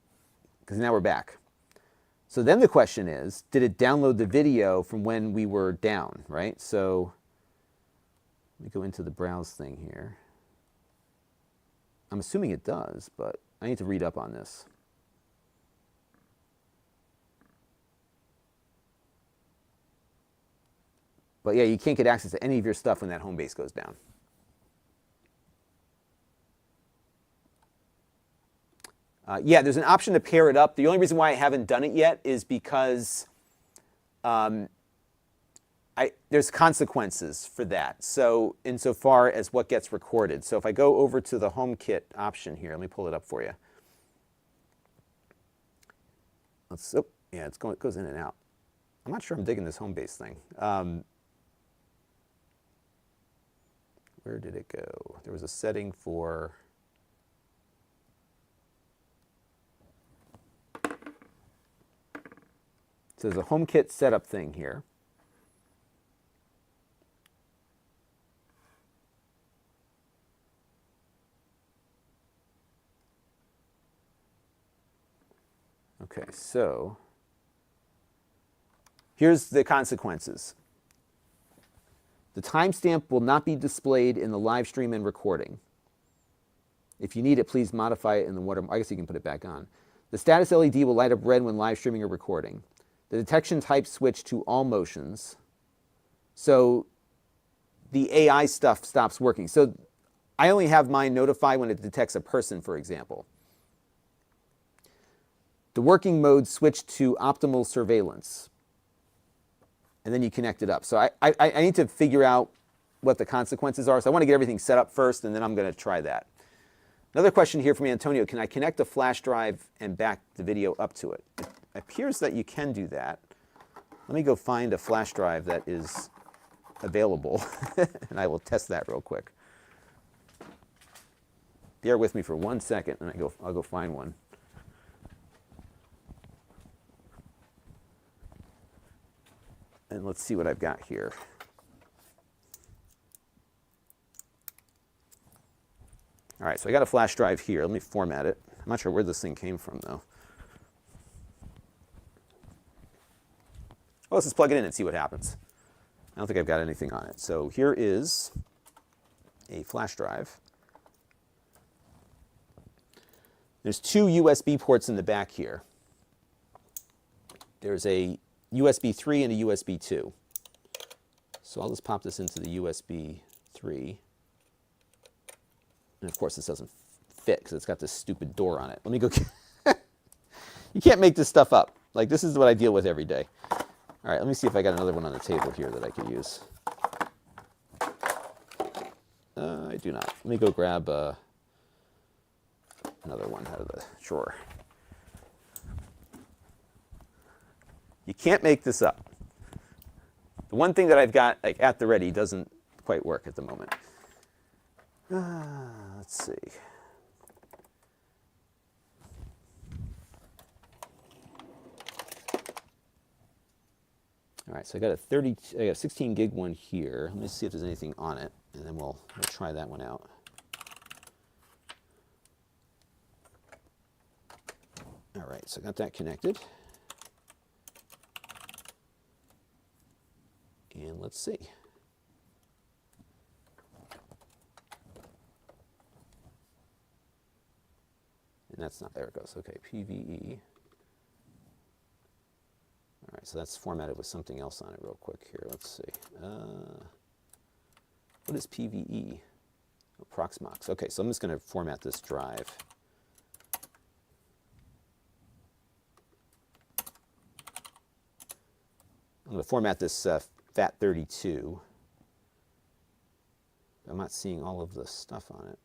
because now we're back. So then the question is, did it download the video from when we were down, right? So let me go into the browse thing here. I'm assuming it does, but I need to read up on this. But yeah, you can't get access to any of your stuff when that Homebase goes down. Yeah, there's an option to pair it up. The only reason why I haven't done it yet is because there's consequences for that. So insofar as what gets recorded. So if I go over to the HomeKit option here, let me pull it up for you. Yeah, it goes in and out. I'm not sure I'm digging this Homebase thing. Where did it go? There was a setting for... So there's a HomeKit setup thing here. Okay, so here's the consequences. The timestamp will not be displayed in the live stream and recording. If you need it, please modify it in the watermark. I guess you can put it back on. The status LED will light up red when live streaming or recording. The detection type switch to all motions. So the AI stuff stops working. So I only have mine notify when it detects a person, for example. The working mode switched to optimal surveillance. And then you connect it up. So I need to figure out what the consequences are. So I want to get everything set up first, and then I'm going to try that. Another question here from Antonio. Can I connect a flash drive and back the video up to it? It appears that you can do that. Let me go find a flash drive that is available, and I will test that real quick. bear with me for 1 second, and I'll go find one. And let's see what I've got here. All right, so I got a flash drive here. Let me format it. I'm not sure where this thing came from, though. Well, let's just plug it in and see what happens. I don't think I've got anything on it. So here is a flash drive. There's 2 USB ports in the back here. There's a USB 3 and a USB 2. So I'll just pop this into the USB 3. And of course, this doesn't fit because it's got this stupid door on it. Let me go. You can't make this stuff up. Like, this is what I deal with every day. All right, let me see if I got another one on the table here that I could use. I do not. Let me go grab another one out of the drawer. You can't make this up. The one thing that I've got like at the ready doesn't quite work at the moment. Let's see. All right, so I got a 16 gig one here. Let me see if there's anything on it, and then we'll try that one out. All right, so I got that connected. And let's see. And that's not, there it goes. Okay, PVE. All right, so that's formatted with something else on it real quick here. Let's see. What is PVE? Oh, Proxmox. Okay, so I'm just going to format this drive. I'm going to format this FAT32. I'm not seeing all of the stuff on it.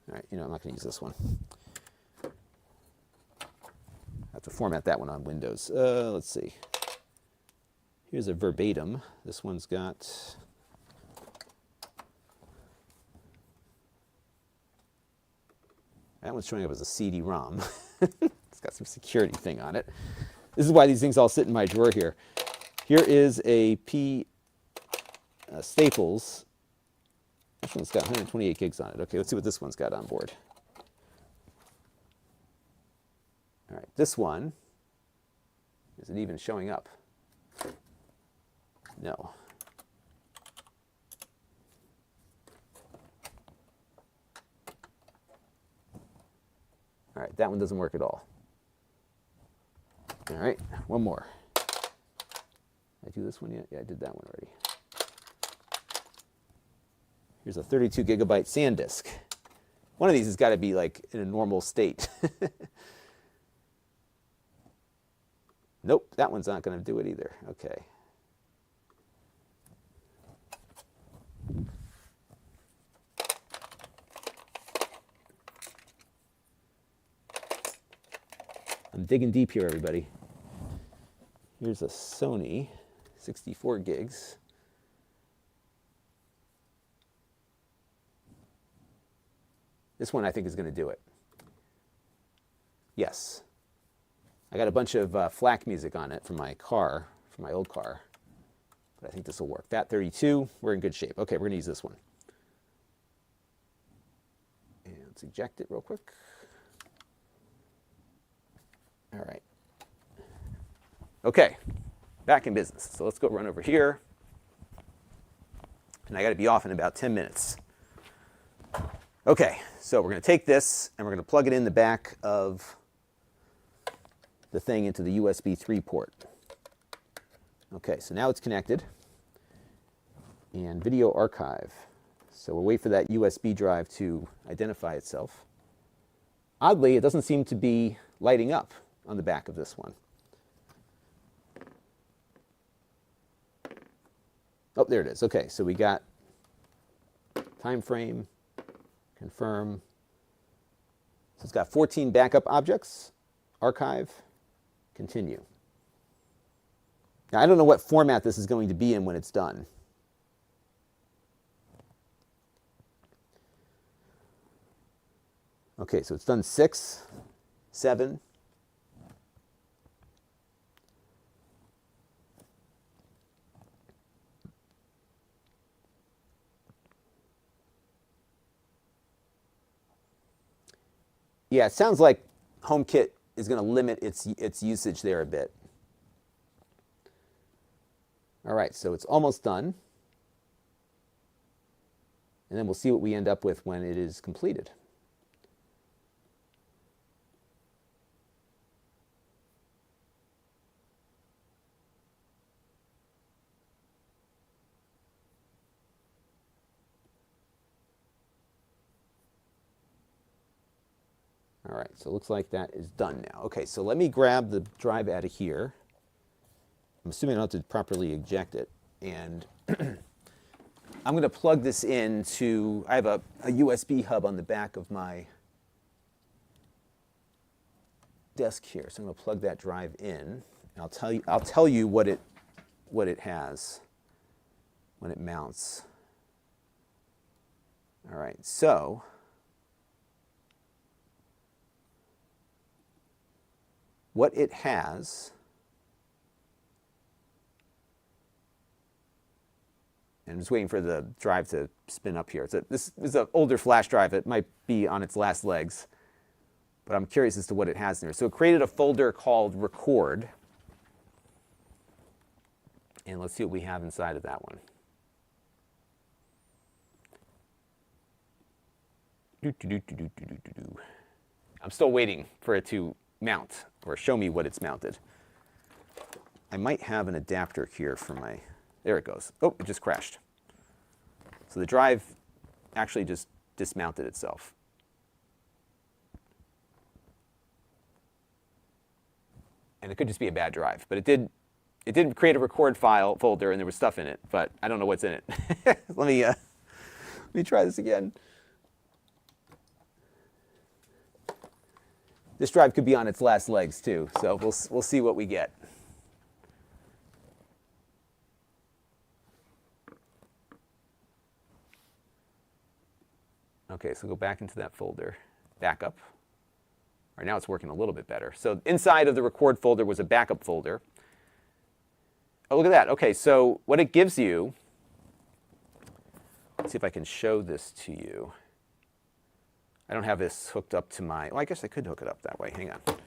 All right, I'm not going to use this one. I have to format that one on Windows. Let's see. Here's a verbatim. This one's got... That one's showing up as a CD-ROM. It's got some security thing on it. This is why these things all sit in my drawer here. Here is a Staples. This one's got 128 gigs on it. Okay, let's see what this one's got on board. All right, this one, is it even showing up? No. All right, that one doesn't work at all. All right, one more. Did I do this one yet? Yeah, I did that one already. Here's a 32 gigabyte SanDisk. One of these has got to be like in a normal state. Nope, that one's not going to do it either. Okay. I'm digging deep here, everybody. Here's a Sony 64 gigs. This one I think is going to do it. Yes. I got a bunch of FLAC music on it from my car, from my old car. But I think this will work. FAT32, we're in good shape. Okay, we're going to use this one. And let's eject it real quick. All right. Okay, back in business. So let's go run over here. And I got to be off in about 10 minutes. Okay, so we're going to take this and we're going to plug it in the back of the thing into the USB 3 port. Okay, so now it's connected. And video archive. So we'll wait for that USB drive to identify itself. Oddly, it doesn't seem to be lighting up on the back of this one. Oh, there it is. Okay, so we got time frame, Confirm. So it's got 14 backup objects. Archive. Continue. Now, I don't know what format this is going to be in when it's done. Okay, so it's done 6, 7. Yeah, it sounds like HomeKit is going to limit its usage there a bit. All right, so it's almost done. And then we'll see what we end up with when it is completed. All right, so it looks like that is done now. Okay, so let me grab the drive out of here. I'm assuming I don't have to properly eject it. And I'm going to plug this into, I have a USB hub on the back of my desk here. So I'm going to plug that drive in. And I'll tell you what it has when it mounts. All right, so what it has, and I'm just waiting for the drive to spin up here. This is an older flash drive. It might be on its last legs, but I'm curious as to what it has in there. So it created a folder called Record, and let's see what we have inside of that one. I'm still waiting for it to mount or show me what it's mounted. I might have an adapter here for my, there it goes. Oh, it just crashed. So the drive actually just dismounted itself. And it could just be a bad drive, but it did create a record file folder and there was stuff in it, but I don't know what's in it. Let me try this again. This drive could be on its last legs too, so we'll see what we get. Okay, so go back into that folder, backup. All right, now it's working a little bit better. So inside of the record folder was a backup folder. Oh, look at that. Okay, so what it gives you, let's see if I can show this to you. I don't have this hooked up to my, well, I guess I could hook it up that way. Hang on. Let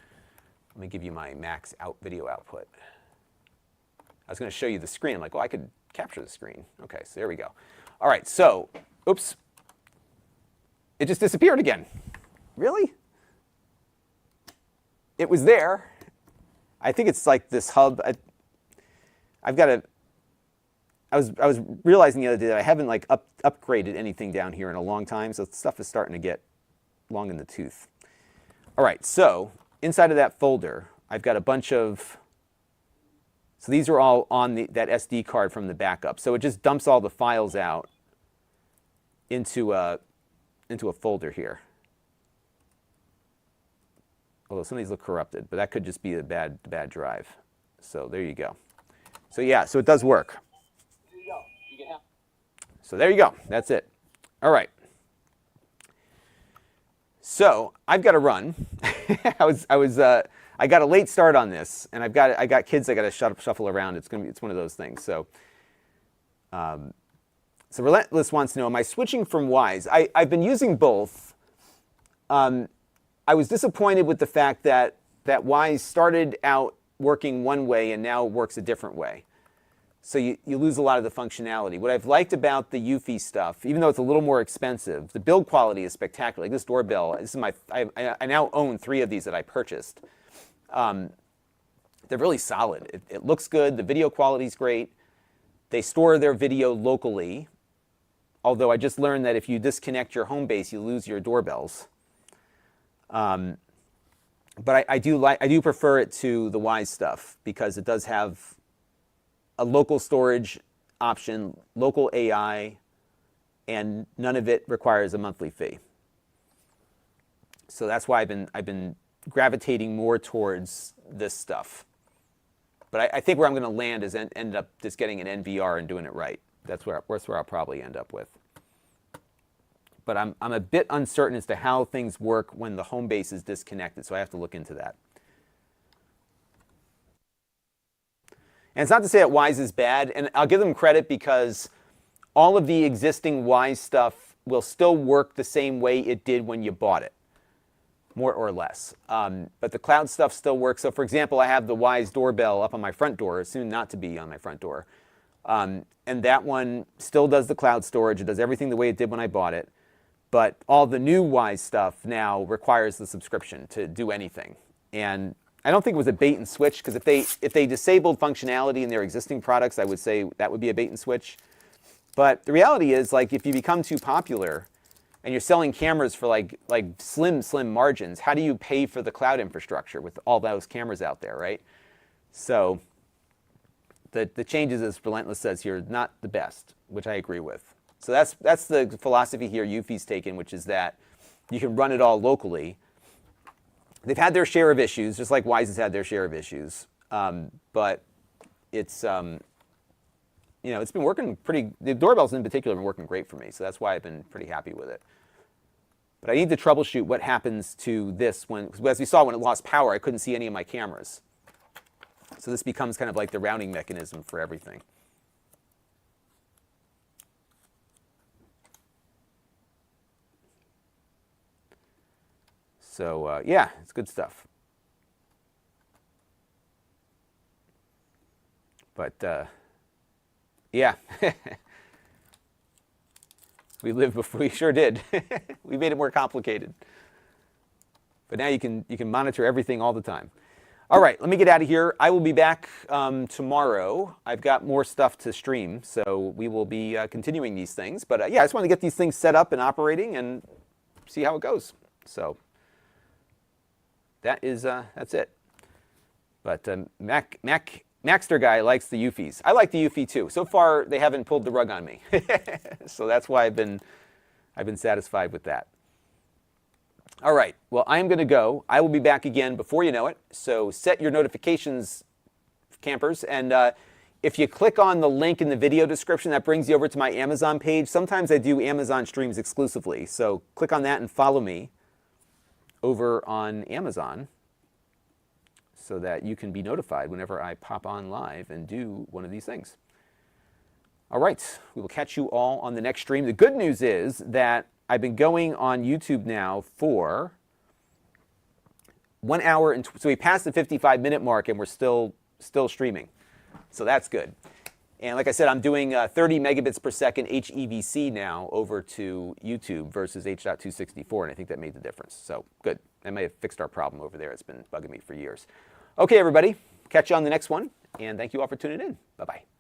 me give you my max video output. I was going to show you the screen. I'm like, well, I could capture the screen. Okay, so there we go. All right, so, oops. It just disappeared again. Really? It was there. I think it's like this hub. I've got to, I was realizing the other day that I haven't like upgraded anything down here in a long time, so stuff is starting to get long in the tooth. All right, so inside of that folder, I've got a bunch of, so these are all on that SD card from the backup. So it just dumps all the files out into a folder here. Although some of these look corrupted, but that could just be a bad drive. So there you go. So yeah, so it does work. So there you go. That's it. All right. So I've got to run. I got a late start on this, and I got kids I got to shuffle around. It's one of those things. So so Relentless wants to know, am I switching from Wise? I've been using both. I was disappointed with the fact that Wise started out working one way and now works a different way. So you lose a lot of the functionality. What I've liked about the Eufy stuff, even though it's a little more expensive, the build quality is spectacular. Like this doorbell, I now own 3 of these that I purchased. They're really solid. It looks good. The video quality is great. They store their video locally, although I just learned that if you disconnect your Homebase, you lose your doorbells. But I do prefer it to the Wise stuff because it does have a local storage option, local AI, and none of it requires a monthly fee. So that's why I've been gravitating more towards this stuff. But I think where I'm going to land is end up just getting an NVR and doing it right. That's where I'll probably end up with. But I'm a bit uncertain as to how things work when the Homebase is disconnected, so I have to look into that. And it's not to say that Wise is bad, and I'll give them credit because all of the existing Wise stuff will still work the same way it did when you bought it, more or less. But the cloud stuff still works. So for example, I have the Wise doorbell up on my front door, soon not to be on my front door. And that one still does the cloud storage. It does everything the way it did when I bought it. But all the new Wise stuff now requires the subscription to do anything. And I don't think it was a bait and switch, because if they disabled functionality in their existing products, I would say that would be a bait and switch. But the reality is, like, if you become too popular and you're selling cameras for like slim margins, how do you pay for the cloud infrastructure with all those cameras out there, right? So the changes, as Relentless says here, not the best, which I agree with. So that's the philosophy here Eufy's taken, which is that you can run it all locally. They've had their share of issues, just like Wise has had their share of issues. But it's, it's been working the doorbells in particular have been working great for me. So that's why I've been pretty happy with it. But I need to troubleshoot what happens to this when, as we saw, when it lost power, I couldn't see any of my cameras. So this becomes kind of like the rounding mechanism for everything. So yeah, it's good stuff. But yeah, we lived before. We sure did. We made it more complicated. But now you can monitor everything all the time. All right, let me get out of here. I will be back tomorrow. I've got more stuff to stream, so we will be continuing these things. But yeah, I just want to get these things set up and operating and see how it goes. So that's it. But Maxter guy likes the Eufys. I like the Eufy too. So far, they haven't pulled the rug on me. So that's why I've been satisfied with that. All right, well, I'm going to go. I will be back again before you know it. So set your notifications, campers. And if you click on the link in the video description, that brings you over to my Amazon page. Sometimes I do Amazon streams exclusively. So click on that and follow me over on Amazon so that you can be notified whenever I pop on live and do one of these things. All right, we will catch you all on the next stream. The good news is that I've been going on YouTube now for 1 hour, and so we passed the 55-minute mark and we're still streaming. So that's good. And like I said, I'm doing 30 megabits per second HEVC now over to YouTube versus H.264, and I think that made the difference. So good. That may have fixed our problem over there. It's been bugging me for years. Okay, everybody. Catch you on the next one, and thank you all for tuning in. Bye-bye.